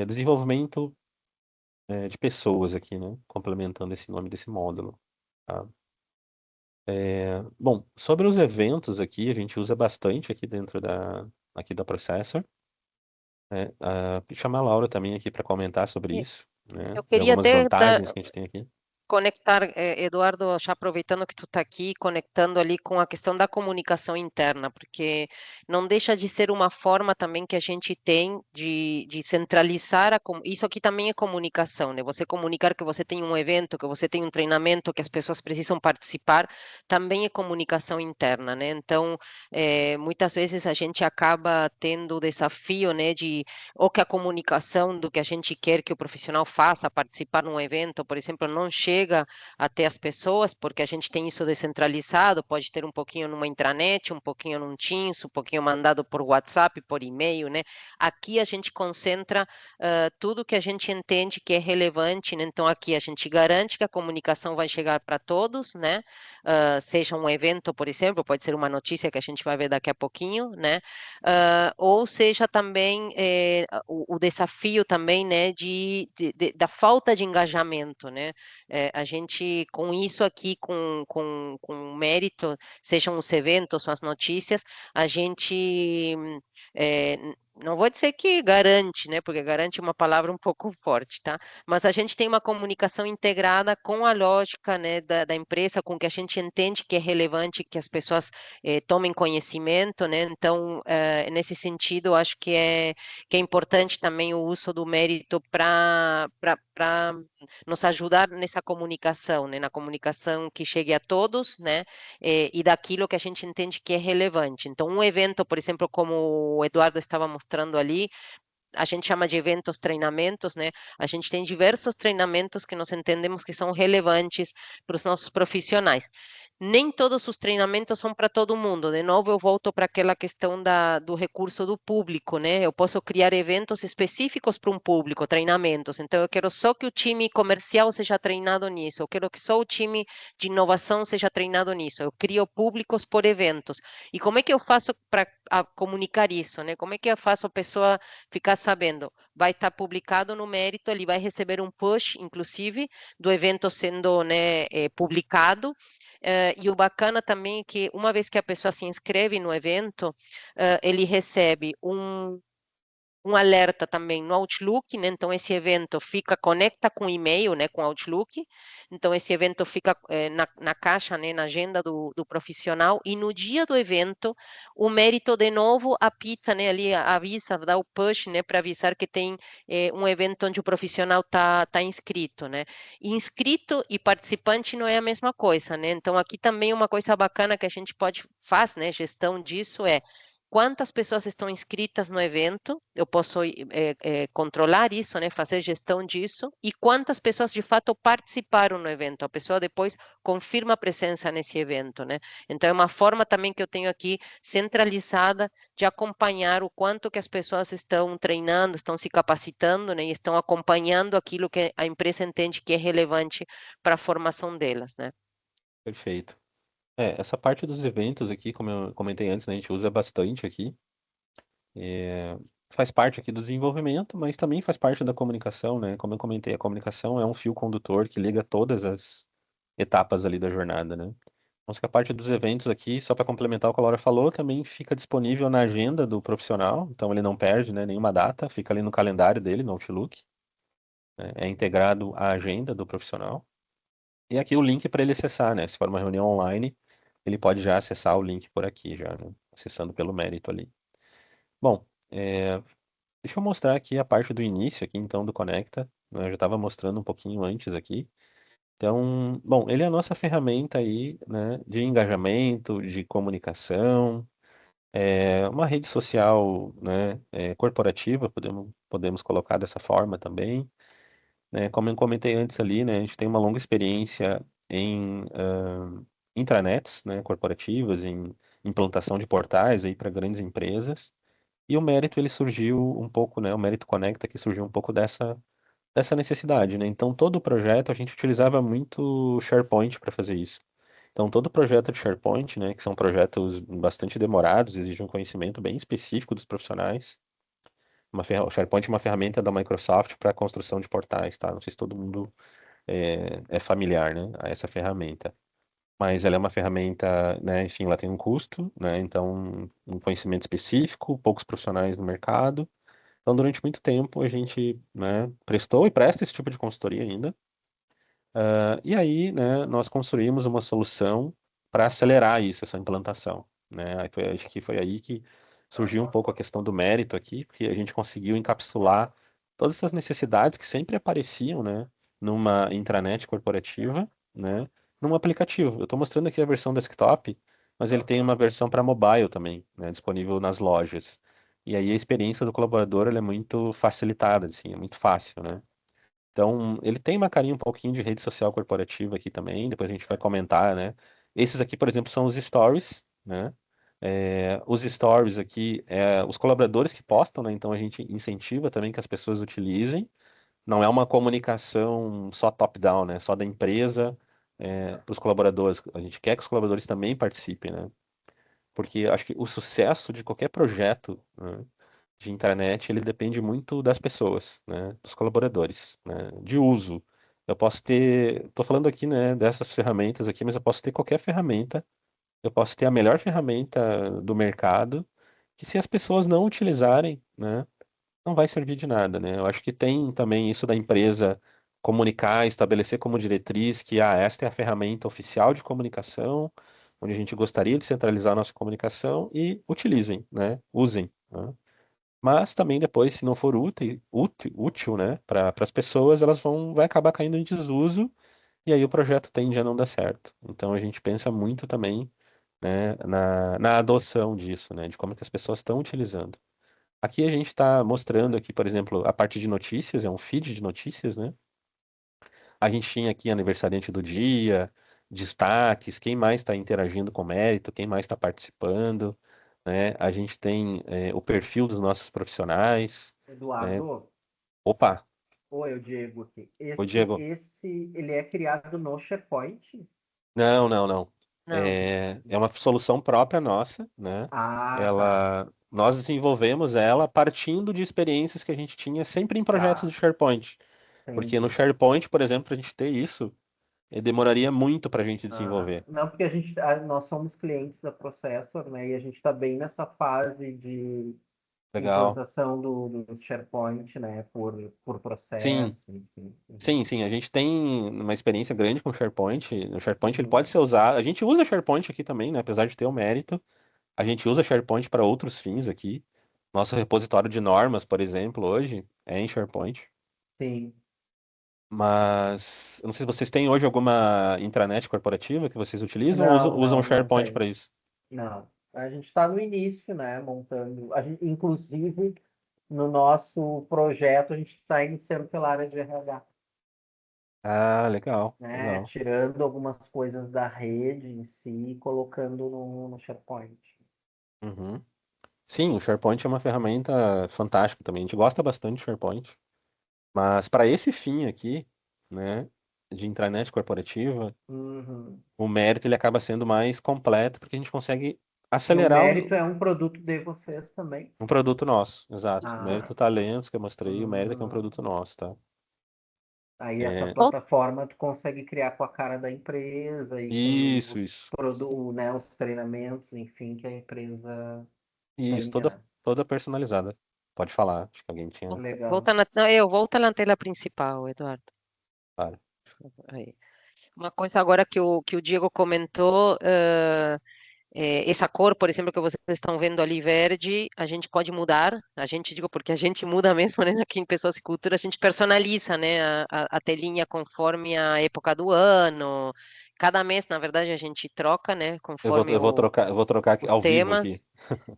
[SPEAKER 2] desenvolvimento de pessoas aqui, né, complementando esse nome desse módulo. Tá? Bom, sobre os eventos aqui, a gente usa bastante aqui dentro aqui da Processor. Né? Chamar a Laura também aqui para comentar sobre isso, né,
[SPEAKER 3] Eu
[SPEAKER 2] de
[SPEAKER 3] queria
[SPEAKER 2] algumas
[SPEAKER 3] até
[SPEAKER 2] vantagens que a gente tem aqui.
[SPEAKER 3] conectar, Eduardo, já aproveitando que tu está aqui, conectando ali com a questão da comunicação interna, porque não deixa de ser uma forma também que a gente tem de centralizar isso aqui também é comunicação, né? Você comunicar que você tem um evento, que você tem um treinamento, que as pessoas precisam participar, também é comunicação interna, né? Então, muitas vezes a gente acaba tendo o desafio, né, de ou que a comunicação do que a gente quer que o profissional faça, participar num evento, por exemplo, não chega até as pessoas, porque a gente tem isso descentralizado, pode ter um pouquinho numa intranet, um pouquinho num Teams, um pouquinho mandado por WhatsApp, por e-mail, né? Aqui a gente concentra tudo que a gente entende que é relevante, né? Então aqui a gente garante que a comunicação vai chegar para todos, né? Seja um evento, por exemplo, pode ser uma notícia que a gente vai ver daqui a pouquinho, né? Ou seja também o desafio também, né, da falta de engajamento, né? A gente, com isso aqui, com mérito, sejam os eventos ou as notícias, a gente, eh, não vou dizer que garante, né, porque garante é uma palavra um pouco forte, tá? Mas a gente tem uma comunicação integrada com a lógica, né, da empresa, com o que a gente entende que é relevante, que as pessoas tomem conhecimento, né? Então, nesse sentido, acho que é importante também o uso do mérito para nos ajudar nessa comunicação, né? Na comunicação que chegue a todos, né? E daquilo que a gente entende que é relevante. Então, um evento, por exemplo, como o Eduardo estava mostrando ali, a gente chama de eventos, treinamentos, né? A gente tem diversos treinamentos que nós entendemos que são relevantes para os nossos profissionais. Nem todos os treinamentos são para todo mundo. De novo, eu volto para aquela questão do recurso do público, né? Eu posso criar eventos específicos para um público, treinamentos. Então, eu quero só que o time comercial seja treinado nisso. Eu quero que só o time de inovação seja treinado nisso. Eu crio públicos por eventos. E como é que eu faço para comunicar isso, né? Como é que eu faço a pessoa ficar sabendo? Vai estar publicado no Mérito, ele vai receber um push, inclusive, do evento sendo, né, publicado. E o bacana também é que, uma vez que a pessoa se inscreve no evento, ele recebe um alerta também no Outlook, né? Então esse evento conecta com o e-mail, né, com o Outlook. Então esse evento fica na caixa, né, na agenda do profissional, e no dia do evento o Mérito de novo apita, né, ali avisa, dá o push, né, para avisar que tem um evento onde o profissional tá inscrito, né? Inscrito e participante não é a mesma coisa, né? Então aqui também uma coisa bacana que a gente faz, né, gestão disso quantas pessoas estão inscritas no evento, eu posso controlar isso, né, fazer gestão disso, e quantas pessoas de fato participaram no evento. A pessoa depois confirma a presença nesse evento, né? Então é uma forma também que eu tenho aqui centralizada de acompanhar o quanto que as pessoas estão treinando, estão se capacitando, né, e estão acompanhando aquilo que a empresa entende que é relevante para a formação delas, né?
[SPEAKER 2] Perfeito. Essa parte dos eventos aqui, como eu comentei antes, né, a gente usa bastante aqui. É, faz parte aqui do desenvolvimento, mas também faz parte da comunicação, né? Como eu comentei, a comunicação é um fio condutor que liga todas as etapas ali da jornada, né? Então, que a parte dos eventos aqui, só para complementar o que a Laura falou, também fica disponível na agenda do profissional, então ele não perde, né, nenhuma data, fica ali no calendário dele, no Outlook, né? É integrado à agenda do profissional. E aqui o link para ele acessar, né? Se for uma reunião online, ele pode já acessar o link por aqui, já, né? Acessando pelo mérito ali. Bom, deixa eu mostrar aqui a parte do início aqui, então, do Conecta. Né? Eu já estava mostrando um pouquinho antes aqui. Então, bom, ele é a nossa ferramenta aí, né, de engajamento, de comunicação, uma rede social, né, corporativa, podemos colocar dessa forma também. Né? Como eu comentei antes ali, né, a gente tem uma longa experiência em intranets, né, corporativas, em implantação de portais aí para grandes empresas. E o mérito ele surgiu um pouco, né, o Mérito Conecta que surgiu um pouco dessa necessidade, né? Então todo o projeto a gente utilizava muito SharePoint para fazer isso. Então, todo projeto de SharePoint, né, que são projetos bastante demorados, exigem um conhecimento bem específico dos profissionais. O SharePoint é uma ferramenta da Microsoft para a construção de portais, tá? Não sei se todo mundo é familiar, né, a essa ferramenta. Mas ela é uma ferramenta, né, enfim, ela tem um custo, né, então um conhecimento específico, poucos profissionais no mercado. Então, durante muito tempo, a gente, né, prestou e presta esse tipo de consultoria ainda. E aí, né, nós construímos uma solução para acelerar isso, essa implantação, né? Acho que foi aí que surgiu um pouco a questão do mérito aqui, porque a gente conseguiu encapsular todas essas necessidades que sempre apareciam, né, numa intranet corporativa, né, num aplicativo. Eu estou mostrando aqui a versão desktop, mas ele tem uma versão para mobile também, né, disponível nas lojas. E aí a experiência do colaborador ela é muito facilitada, assim, é muito fácil, né? Então, ele tem uma carinha um pouquinho de rede social corporativa aqui também, depois a gente vai comentar, né? Esses aqui, por exemplo, são os stories, né? Os stories aqui, os colaboradores que postam, né? Então a gente incentiva também que as pessoas utilizem. Não é uma comunicação só top-down, né? Só da empresa, para os colaboradores. A gente quer que os colaboradores também participem, né? Porque acho que o sucesso de qualquer projeto, né, de intranet, ele depende muito das pessoas, né, dos colaboradores, né, de uso. Eu posso ter, estou falando aqui, né, dessas ferramentas aqui, mas eu posso ter qualquer ferramenta, eu posso ter a melhor ferramenta do mercado, que se as pessoas não utilizarem, né, não vai servir de nada, né? Eu acho que tem também isso da empresa comunicar, estabelecer como diretriz que esta é a ferramenta oficial de comunicação, onde a gente gostaria de centralizar a nossa comunicação e utilizem, né? Usem, né? Mas também depois, se não for útil, né, para as pessoas, vai acabar caindo em desuso e aí o projeto tende a não dar certo. Então a gente pensa muito também, né, na adoção disso, né, de como que as pessoas estão utilizando. Aqui a gente está mostrando aqui, por exemplo, a parte de notícias, é um feed de notícias, né? A gente tinha aqui aniversariante do dia, destaques, quem mais está interagindo com o mérito, quem mais está participando, né? A gente tem o perfil dos nossos profissionais, né?
[SPEAKER 4] Eduardo,
[SPEAKER 2] Opa,
[SPEAKER 4] oi, é o Diego aqui.
[SPEAKER 2] oi
[SPEAKER 4] Esse,
[SPEAKER 2] Diego.
[SPEAKER 4] esse, ele é criado no SharePoint?
[SPEAKER 2] Não, não, não.
[SPEAKER 3] Não.
[SPEAKER 2] É uma solução própria nossa, né?
[SPEAKER 4] Ah, tá.
[SPEAKER 2] Nós desenvolvemos ela partindo de experiências que a gente tinha sempre em projetos
[SPEAKER 4] Tá,
[SPEAKER 2] de SharePoint. Porque no
[SPEAKER 4] entendi.
[SPEAKER 2] SharePoint, por exemplo, para a gente ter isso, demoraria muito para a gente
[SPEAKER 4] Aham.
[SPEAKER 2] desenvolver.
[SPEAKER 4] Não, porque nós somos clientes da Processor, né? E a gente está bem nessa fase de
[SPEAKER 2] Legal.
[SPEAKER 4] implantação do SharePoint, né? Por
[SPEAKER 2] Sim,
[SPEAKER 4] processo, enfim.
[SPEAKER 2] sim, sim. A gente tem uma experiência grande com o SharePoint. O SharePoint ele pode
[SPEAKER 4] Uhum.
[SPEAKER 2] ser usado. A gente usa SharePoint aqui também, né? Apesar de ter o mérito. A gente usa SharePoint para outros fins aqui. Nosso repositório de normas, por exemplo, hoje é em SharePoint.
[SPEAKER 4] Sim.
[SPEAKER 2] Mas eu não sei se vocês têm hoje alguma intranet corporativa que vocês utilizam ou
[SPEAKER 4] Não,
[SPEAKER 2] usam
[SPEAKER 4] não, não
[SPEAKER 2] SharePoint para
[SPEAKER 4] tem.
[SPEAKER 2] isso?
[SPEAKER 4] Não. A gente está no início, né? Montando. Inclusive, no nosso projeto, a gente está iniciando pela área de RH.
[SPEAKER 2] Ah, legal,
[SPEAKER 4] Né?
[SPEAKER 2] legal.
[SPEAKER 4] Tirando algumas coisas da rede em si e colocando no SharePoint.
[SPEAKER 2] Uhum. Sim, o SharePoint é uma ferramenta fantástica também. A gente gosta bastante do SharePoint. Mas para esse fim aqui, né, de intranet corporativa,
[SPEAKER 4] Uhum.
[SPEAKER 2] o mérito ele acaba sendo mais completo porque a gente consegue
[SPEAKER 4] E o
[SPEAKER 2] acelerar
[SPEAKER 4] mérito é um produto de vocês também.
[SPEAKER 2] um produto nosso, exato. O
[SPEAKER 4] Ah,
[SPEAKER 2] mérito talentos que eu mostrei, o mérito é que é um
[SPEAKER 4] uhum.
[SPEAKER 2] produto nosso, tá?
[SPEAKER 4] Aí essa
[SPEAKER 2] É,
[SPEAKER 3] Ou-
[SPEAKER 4] plataforma tu consegue criar com a cara da empresa e com
[SPEAKER 2] isso, isso.
[SPEAKER 4] né, os treinamentos, enfim, que a empresa
[SPEAKER 2] Isso,
[SPEAKER 4] tenha, né?
[SPEAKER 2] toda personalizada. Pode falar, acho que alguém tinha.
[SPEAKER 4] Legal.
[SPEAKER 3] Não, eu volto na tela principal, Eduardo.
[SPEAKER 2] Claro.
[SPEAKER 3] Aí. Uma coisa agora que o Diego comentou, essa cor, por exemplo, que vocês estão vendo ali verde, a gente pode mudar, a gente, digo, porque a gente muda mesmo, né, aqui em Pessoas e Cultura, a gente personaliza, né, a telinha conforme a época do ano, cada mês, na verdade, a gente troca, né, conforme
[SPEAKER 2] Eu vou trocar aqui
[SPEAKER 3] os
[SPEAKER 2] ao vivo
[SPEAKER 3] temas.
[SPEAKER 2] aqui.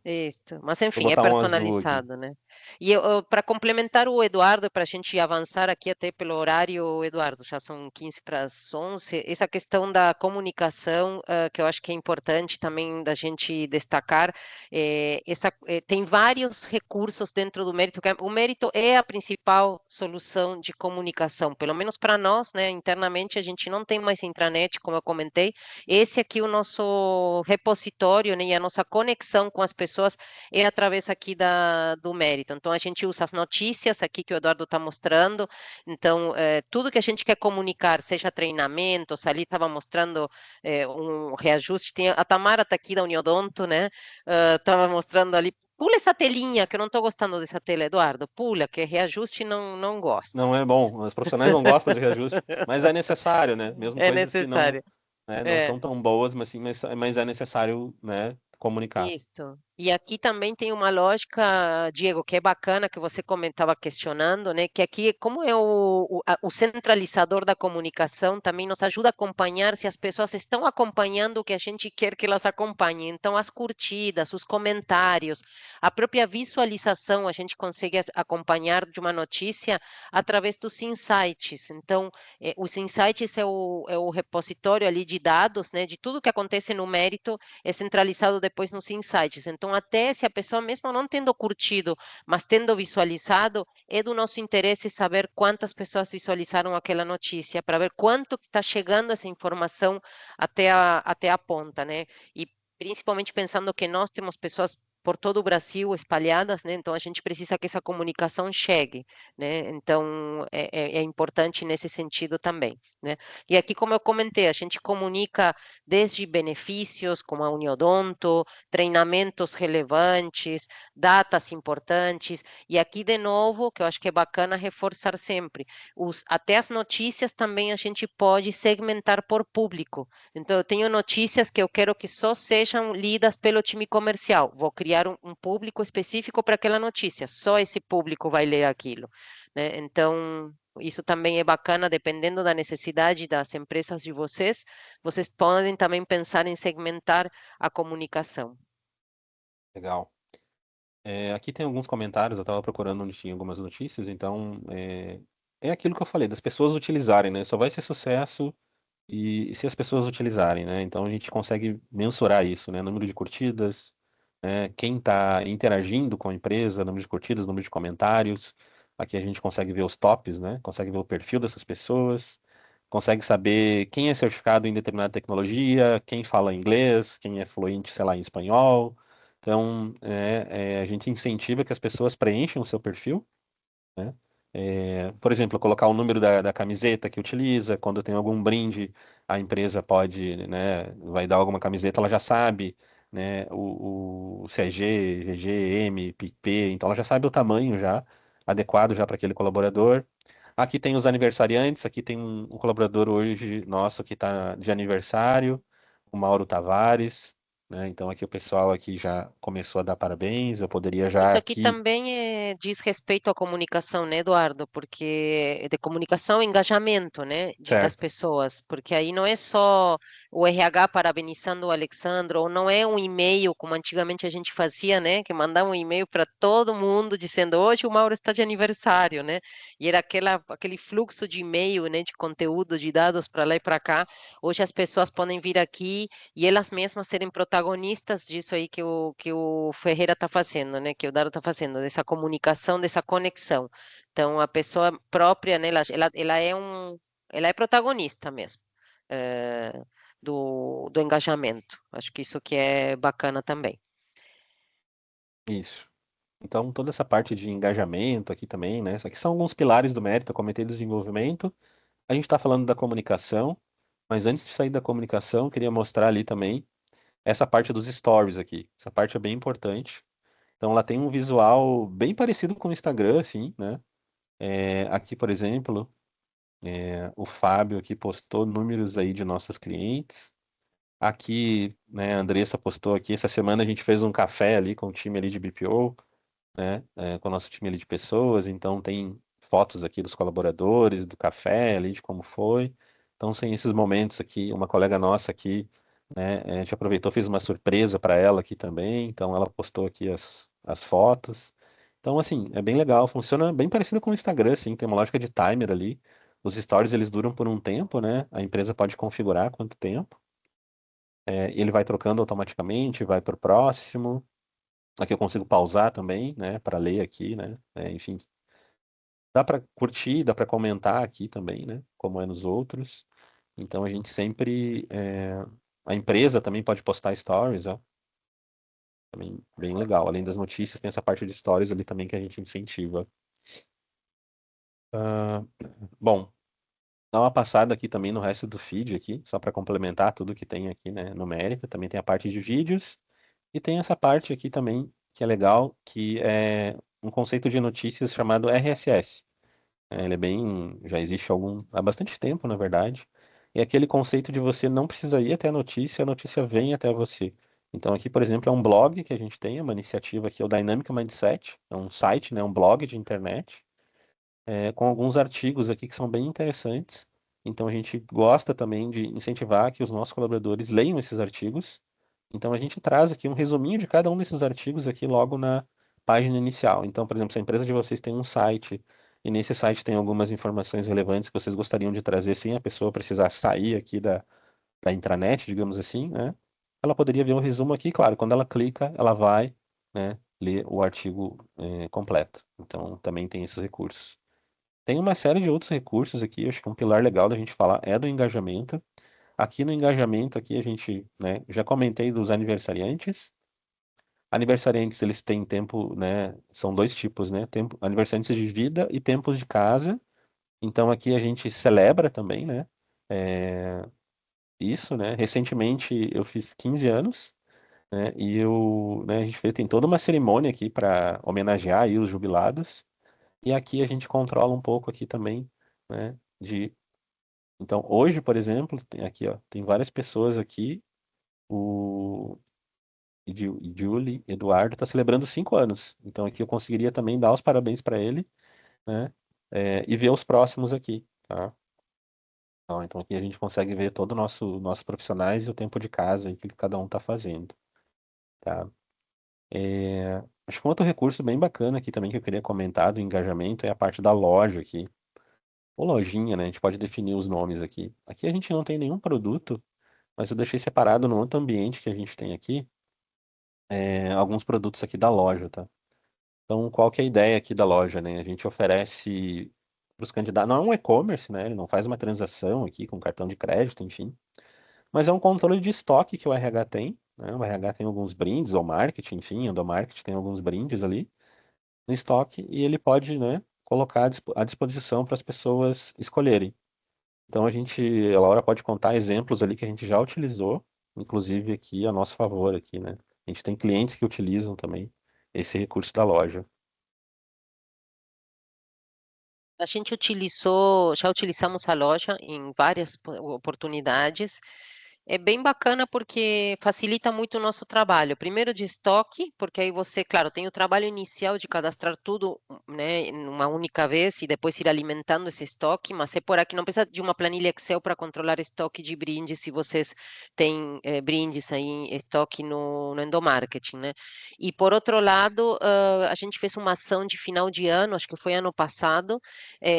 [SPEAKER 3] Isso, mas
[SPEAKER 2] Vou
[SPEAKER 3] enfim, é
[SPEAKER 2] botar um azul aqui.
[SPEAKER 3] personalizado, né? E para complementar o Eduardo, para a gente avançar aqui até pelo horário, Eduardo, já são 15 para as 11, essa questão da comunicação, que eu acho que é importante também da gente destacar, tem vários recursos dentro do mérito, o mérito é a principal solução de comunicação, pelo menos para nós, né? Internamente a gente não tem mais intranet, como eu comentei, esse aqui é o nosso repositório, né, e a nossa conexão com as pessoas é através aqui do mérito. Então, a gente usa as notícias aqui que o Eduardo está mostrando. Então, tudo que a gente quer comunicar, seja treinamentos, ali estava mostrando um reajuste. A Tamara está aqui da Uniodonto, né? Estava mostrando ali. Pula essa telinha, que eu não estou gostando dessa tela, Eduardo. Pula, que reajuste não gosto.
[SPEAKER 2] Não é bom, os profissionais não gostam de reajuste, mas é necessário, né? Mesmo
[SPEAKER 3] É
[SPEAKER 2] coisas que não,
[SPEAKER 3] necessário.
[SPEAKER 2] né, não
[SPEAKER 3] É.
[SPEAKER 2] são tão boas, mas sim, mas é necessário, né, comunicar.
[SPEAKER 3] Isso. E aqui também tem uma lógica, Diego, que é bacana, que você comentava questionando, né? Que aqui, como é o centralizador da comunicação, também nos ajuda a acompanhar se as pessoas estão acompanhando o que a gente quer que elas acompanhem. Então, as curtidas, os comentários, a própria visualização, a gente consegue acompanhar de uma notícia através dos insights. Então, os insights é o repositório ali de dados, né? De tudo que acontece no mérito é centralizado depois nos insights. Então, até se a pessoa mesmo não tendo curtido, mas tendo visualizado, é do nosso interesse saber quantas pessoas visualizaram aquela notícia, para ver quanto está chegando essa informação até a ponta, né? E principalmente pensando que nós temos pessoas por todo o Brasil espalhadas, né? Então a gente precisa que essa comunicação chegue, né? Então é importante nesse sentido também, né? E aqui, como eu comentei, a gente comunica desde benefícios como a Uniodonto, treinamentos relevantes, datas importantes, e aqui de novo, que eu acho que é bacana reforçar sempre, até as notícias também a gente pode segmentar por público. Então, eu tenho notícias que eu quero que só sejam lidas pelo time comercial. Vou criar um público específico para aquela notícia. Só esse público vai ler aquilo, né? Então, isso também é bacana, dependendo da necessidade das empresas de vocês podem também pensar em segmentar a comunicação.
[SPEAKER 2] Legal. Aqui tem alguns comentários, eu estava procurando onde tinha algumas notícias, então é aquilo que eu falei, das pessoas utilizarem, né? Só vai ser sucesso e se as pessoas utilizarem, né? Então a gente consegue mensurar isso, né? Número de curtidas, né? Quem está interagindo com a empresa, número de curtidas, número de comentários. Aqui a gente consegue ver os tops, né? Consegue ver o perfil dessas pessoas, consegue saber quem é certificado em determinada tecnologia, quem fala inglês, quem é fluente, sei lá, em espanhol. Então, a gente incentiva que as pessoas preencham o seu perfil, né? Por exemplo, colocar o número da camiseta que utiliza, quando tem algum brinde, a empresa pode, né, vai dar alguma camiseta, ela já sabe, né, o se é G, GG, M, P, então ela já sabe o tamanho já, adequado já para aquele colaborador. Aqui tem os aniversariantes, aqui tem um colaborador hoje nosso que está de aniversário, o Mauro Tavares, né, então aqui o pessoal aqui já começou a dar parabéns, eu poderia já
[SPEAKER 3] Isso aqui
[SPEAKER 2] aqui,
[SPEAKER 3] também diz respeito à comunicação, né, Eduardo? Porque de comunicação e engajamento, né, das
[SPEAKER 2] certo.
[SPEAKER 3] pessoas, porque aí não é só o RH parabenizando o Alexandre, ou não é um e-mail, como antigamente a gente fazia, né, que mandava um e-mail para todo mundo dizendo hoje o Mauro está de aniversário, né? E era aquele fluxo de e-mail, né, de conteúdo, de dados para lá e para cá. Hoje as pessoas podem vir aqui e elas mesmas serem protagonistas disso aí que o Ferreira está fazendo, né? Que o Daro está fazendo, dessa comunicação, dessa conexão. Então, a pessoa própria, né? Ela é protagonista mesmo, eh, do engajamento. Acho que isso que é bacana também.
[SPEAKER 2] Isso. Então, toda essa parte de engajamento aqui também, né? Isso aqui são alguns pilares do mérito, eu comentei do desenvolvimento. A gente está falando da comunicação, mas antes de sair da comunicação, eu queria mostrar ali também essa parte dos stories aqui. Essa parte é bem importante. Então, ela tem um visual bem parecido com o Instagram, assim, né? Aqui, por exemplo, o Fábio aqui postou números aí de nossos clientes. Aqui, né, a Andressa postou aqui, essa semana a gente fez um café ali com o time ali de BPO, né, com o nosso time ali de pessoas, então tem fotos aqui dos colaboradores, do café ali, de como foi. Então, sem esses momentos aqui, uma colega nossa aqui né? A gente aproveitou, fez uma surpresa para ela aqui também, então ela postou aqui as fotos. Então, assim, é bem legal, funciona bem parecido com o Instagram, assim, tem uma lógica de timer ali. Os stories, eles duram por um tempo, né? A empresa pode configurar quanto tempo. E ele vai trocando automaticamente, vai para o próximo. Aqui eu consigo pausar também, né, para ler aqui, né? Enfim, dá para curtir, dá para comentar aqui também, né? Como é nos outros. Então a gente sempre. A empresa também pode postar stories, ó. Também bem legal. Além das notícias, tem essa parte de stories ali também que a gente incentiva. Ah, bom, dá uma passada aqui também no resto do feed aqui, só para complementar tudo que tem aqui, né? Numérica. Também tem a parte de vídeos e tem essa parte aqui também que é legal, que é um conceito de notícias chamado RSS. Ele é bem, já existe há bastante tempo, na verdade. É aquele conceito de você não precisa ir até a notícia vem até você. Então aqui, por exemplo, é um blog que a gente tem, uma iniciativa aqui, é o Dynamic Mindset, é um site, né, um blog de internet, com alguns artigos aqui que são bem interessantes. Então a gente gosta também de incentivar que os nossos colaboradores leiam esses artigos. Então a gente traz aqui um resuminho de cada um desses artigos aqui logo na página inicial. Então, por exemplo, se a empresa de vocês tem um site e nesse site tem algumas informações relevantes que vocês gostariam de trazer sem a pessoa precisar sair aqui da intranet, digamos assim, né? Ela poderia ver um resumo aqui, claro, quando ela clica, ela vai, né, ler o artigo completo. Então também tem esses recursos. Tem uma série de outros recursos aqui, acho que um pilar legal da gente falar é do engajamento. Aqui no engajamento, aqui a gente, né, já comentei dos aniversariantes. Aniversariantes, eles têm tempo, né, são dois tipos, né, aniversariantes de vida e tempos de casa. Então aqui a gente celebra também, né, é, isso, né. Recentemente eu fiz 15 anos, né, e né, a gente fez, tem toda uma cerimônia aqui para homenagear aí os jubilados. E aqui a gente controla um pouco aqui também, né, então, hoje, por exemplo, tem aqui, ó, tem várias pessoas aqui. O Julie Eduardo está celebrando 5 anos. Então, aqui eu conseguiria também dar os parabéns para ele, né? E ver os próximos aqui, tá? Então, aqui a gente consegue ver todo o nossos profissionais e o tempo de casa aí que cada um está fazendo, tá? Acho que um outro recurso bem bacana aqui também que eu queria comentar do engajamento é a parte da loja aqui. Ou lojinha, né? A gente pode definir os nomes aqui. Aqui a gente não tem nenhum produto, mas eu deixei separado no outro ambiente que a gente tem aqui, alguns produtos aqui da loja, tá? Então, qual que é a ideia aqui da loja, né? A gente oferece para os candidatos, não é um e-commerce, né? Ele não faz uma transação aqui com cartão de crédito, enfim, mas é um controle de estoque que o RH tem, né? O RH tem alguns brindes, ou marketing, enfim, o marketing tem alguns brindes ali no estoque e ele pode, né, colocar à disposição para as pessoas escolherem. Então a Laura pode contar exemplos ali que a gente já utilizou, inclusive aqui a nosso favor aqui, né? A gente tem clientes que utilizam também esse recurso da loja.
[SPEAKER 3] A gente utilizou, já utilizamos a loja em várias oportunidades. É bem bacana porque facilita muito o nosso trabalho. Primeiro de estoque, porque aí você, claro, tem o trabalho inicial de cadastrar tudo, né, numa única vez e depois ir alimentando esse estoque, mas é por aqui, não precisa de uma planilha Excel para controlar estoque de brindes, se vocês têm brindes aí em estoque no endomarketing, né? E por outro lado, a gente fez uma ação de final de ano, acho que foi ano passado,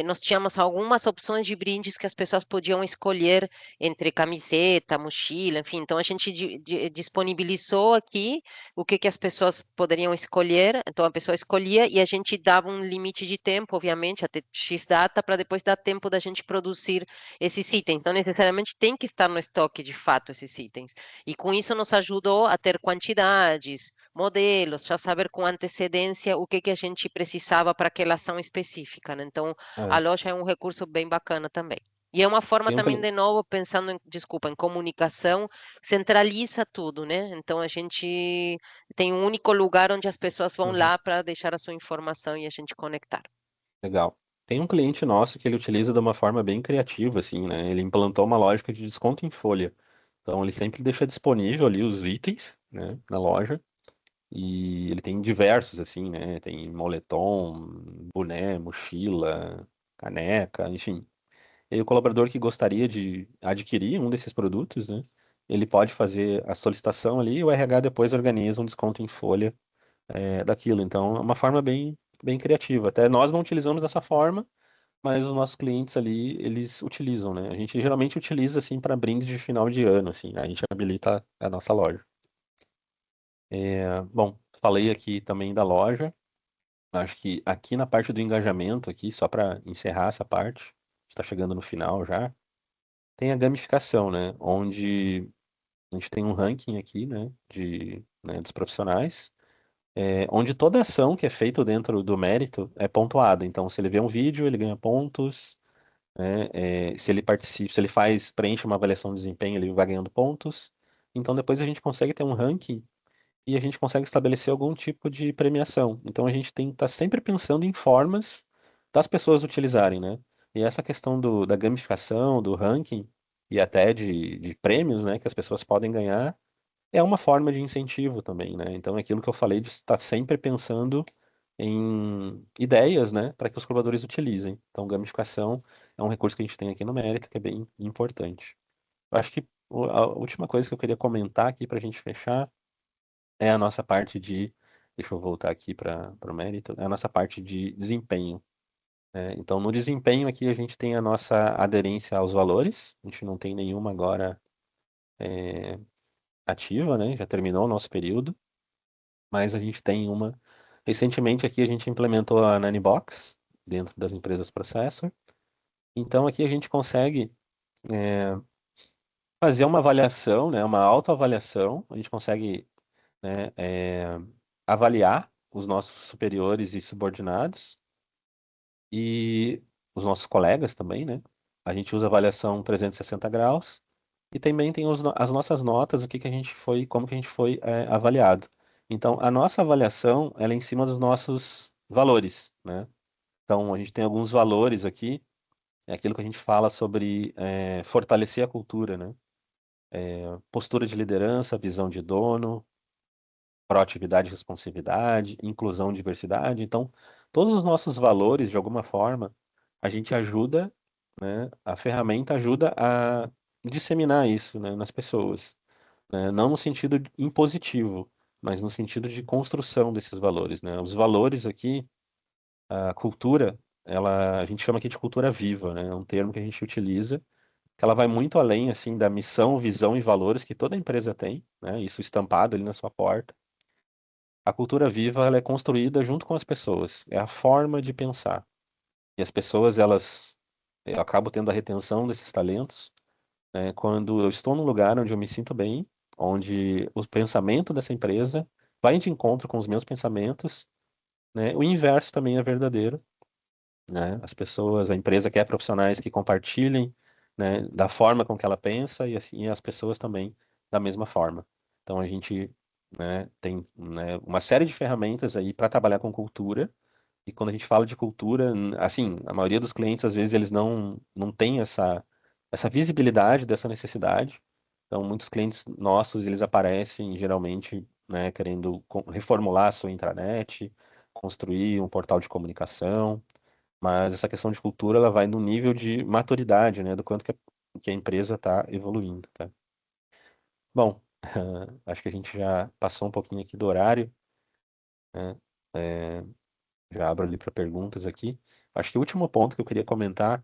[SPEAKER 3] nós tínhamos algumas opções de brindes que as pessoas podiam escolher entre camiseta, mochila, enfim. Então a gente disponibilizou aqui o que as pessoas poderiam escolher. Então a pessoa escolhia e a gente dava um limite de tempo, obviamente, até X data, para depois dar tempo da gente produzir esses itens. Então necessariamente tem que estar no estoque de fato esses itens. E com isso nos ajudou a ter quantidades, modelos, já saber com antecedência o que a gente precisava para aquela ação específica, né? Então a
[SPEAKER 2] É,
[SPEAKER 3] loja é um recurso bem bacana também. E é uma forma
[SPEAKER 2] tem um
[SPEAKER 3] também,
[SPEAKER 2] cli-
[SPEAKER 3] de novo, pensando desculpa, em comunicação, centraliza tudo, né? Então a gente tem um único lugar onde as pessoas vão
[SPEAKER 2] Uhum,
[SPEAKER 3] lá para deixar a sua informação e a gente conectar.
[SPEAKER 2] legal. Tem um cliente nosso que ele utiliza de uma forma bem criativa, assim, né? Ele implantou uma lógica de desconto em folha. Então ele sempre deixa disponível ali os itens, né, na loja. E ele tem diversos, assim, né? Tem moletom, boné, mochila, caneca, enfim. E aí o colaborador que gostaria de adquirir um desses produtos, né? ele pode fazer a solicitação ali e o RH depois organiza um desconto em folha daquilo. Então, é uma forma bem criativa. Até nós não utilizamos dessa forma, mas os nossos clientes ali, eles utilizam, né? A gente geralmente utiliza, assim, para brindes de final de ano, assim. A gente habilita a nossa loja. Bom, falei aqui também da loja. Acho que aqui na parte do engajamento, aqui, só para encerrar essa parte, está chegando no final já, tem a gamificação, né? Onde a gente tem um ranking aqui, né, dos profissionais, onde toda ação que é feita dentro do mérito é pontuada. Então, se ele vê um vídeo, ele ganha pontos, né? Se ele participa, se ele preenche uma avaliação de desempenho, ele vai ganhando pontos. Então, depois a gente consegue ter um ranking e a gente consegue estabelecer algum tipo de premiação. Então, a gente tem que estar sempre pensando em formas das pessoas utilizarem, né? E essa questão da gamificação, do ranking e até de prêmios, né, que as pessoas podem ganhar é uma forma de incentivo também, né? Então, é aquilo que eu falei de estar sempre pensando em ideias, né, para que os colaboradores utilizem. Então, gamificação é um recurso que a gente tem aqui no Mérito, que é bem importante. Eu acho que a última coisa que eu queria comentar aqui para a gente fechar é a nossa parte de, deixa eu voltar aqui para o Mérito, é a nossa parte de desempenho. Então, no desempenho aqui a gente tem a nossa aderência aos valores, a gente não tem nenhuma agora ativa, né? Já terminou o nosso período. Mas a gente tem uma. Recentemente aqui a gente implementou a Nanibox dentro das empresas Processor. Então aqui a gente consegue fazer uma avaliação, né, uma autoavaliação. A gente consegue, né, avaliar os nossos superiores e subordinados e os nossos colegas também, né? A gente usa avaliação 360 graus e também tem as nossas notas, o que que a gente foi, como que a gente foi avaliado. Então, a nossa avaliação, ela é em cima dos nossos valores, né? Então, a gente tem alguns valores aqui, é aquilo que a gente fala sobre fortalecer a cultura, né? Postura de liderança, visão de dono, proatividade e responsividade, inclusão e diversidade. Então, todos os nossos valores, de alguma forma, a gente ajuda, né? A ferramenta ajuda a disseminar isso, né, nas pessoas, né? Não no sentido impositivo, mas no sentido de construção desses valores, né? Os valores aqui, a cultura, a gente chama aqui de cultura viva, né? É um termo que a gente utiliza, que ela vai muito além, assim, da missão, visão e valores que toda empresa tem, né? Isso estampado ali na sua porta. A cultura viva, ela é construída junto com as pessoas, é a forma de pensar. E as pessoas, eu acabo tendo a retenção desses talentos, né, quando eu estou num lugar onde eu me sinto bem, onde o pensamento dessa empresa vai de encontro com os meus pensamentos, né? O inverso também é verdadeiro, né? As pessoas, a empresa quer profissionais que compartilhem, né, da forma com que ela pensa e assim as pessoas também da mesma forma. Então a gente, né, tem, né, uma série de ferramentas aí para trabalhar com cultura. E quando a gente fala de cultura, assim, a maioria dos clientes às vezes eles não têm essa visibilidade dessa necessidade. Então muitos clientes nossos eles aparecem geralmente, né, querendo reformular a sua intranet, construir um portal de comunicação. Mas essa questão de cultura, ela vai no nível de maturidade, né, do quanto que a empresa está evoluindo, tá? Bom, acho que a gente já passou um pouquinho aqui do horário, né? É, já abro ali para perguntas aqui. Acho que o último ponto que eu queria comentar,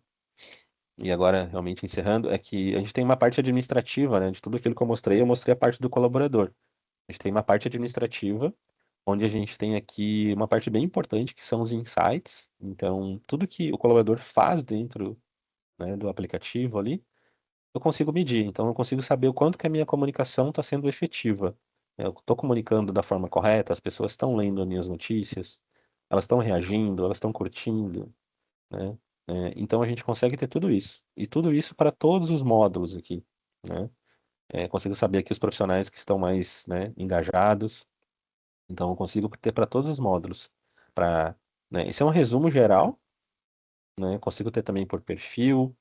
[SPEAKER 2] e agora realmente encerrando, é que a gente tem uma parte administrativa, né, de tudo aquilo que eu mostrei a parte do colaborador. A gente tem uma parte administrativa, onde a gente tem aqui uma parte bem importante, que são os insights. Então, tudo que o colaborador faz dentro, né, do aplicativo ali, eu consigo medir. Então, eu consigo saber o quanto que a minha comunicação está sendo efetiva. Eu estou comunicando da forma correta, as pessoas estão lendo as minhas notícias, elas estão reagindo, elas estão curtindo, né? Então, a gente consegue ter tudo isso. E tudo isso para todos os módulos aqui, né? Consigo saber aqui os profissionais que estão mais, né, engajados. Então, eu consigo ter para todos os módulos. Pra, né? Esse é um resumo geral, né? Consigo ter também por perfil,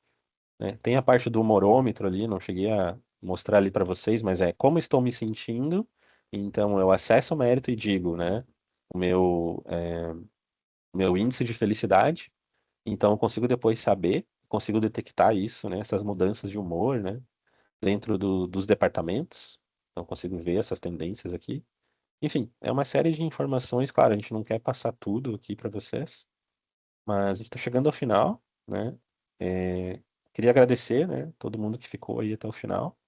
[SPEAKER 2] né? Tem a parte do humorômetro ali, não cheguei a mostrar ali para vocês, mas é como estou me sentindo. Então eu acesso o mérito e digo, né, o meu índice de felicidade. Então eu consigo depois saber, consigo detectar isso, né, essas mudanças de humor, né? dentro dos departamentos. Então, consigo ver essas tendências aqui. Enfim, é uma série de informações. Claro, a gente não quer passar tudo aqui para vocês, mas a gente está chegando ao final, né? Queria agradecer, né, todo mundo que ficou aí até o final.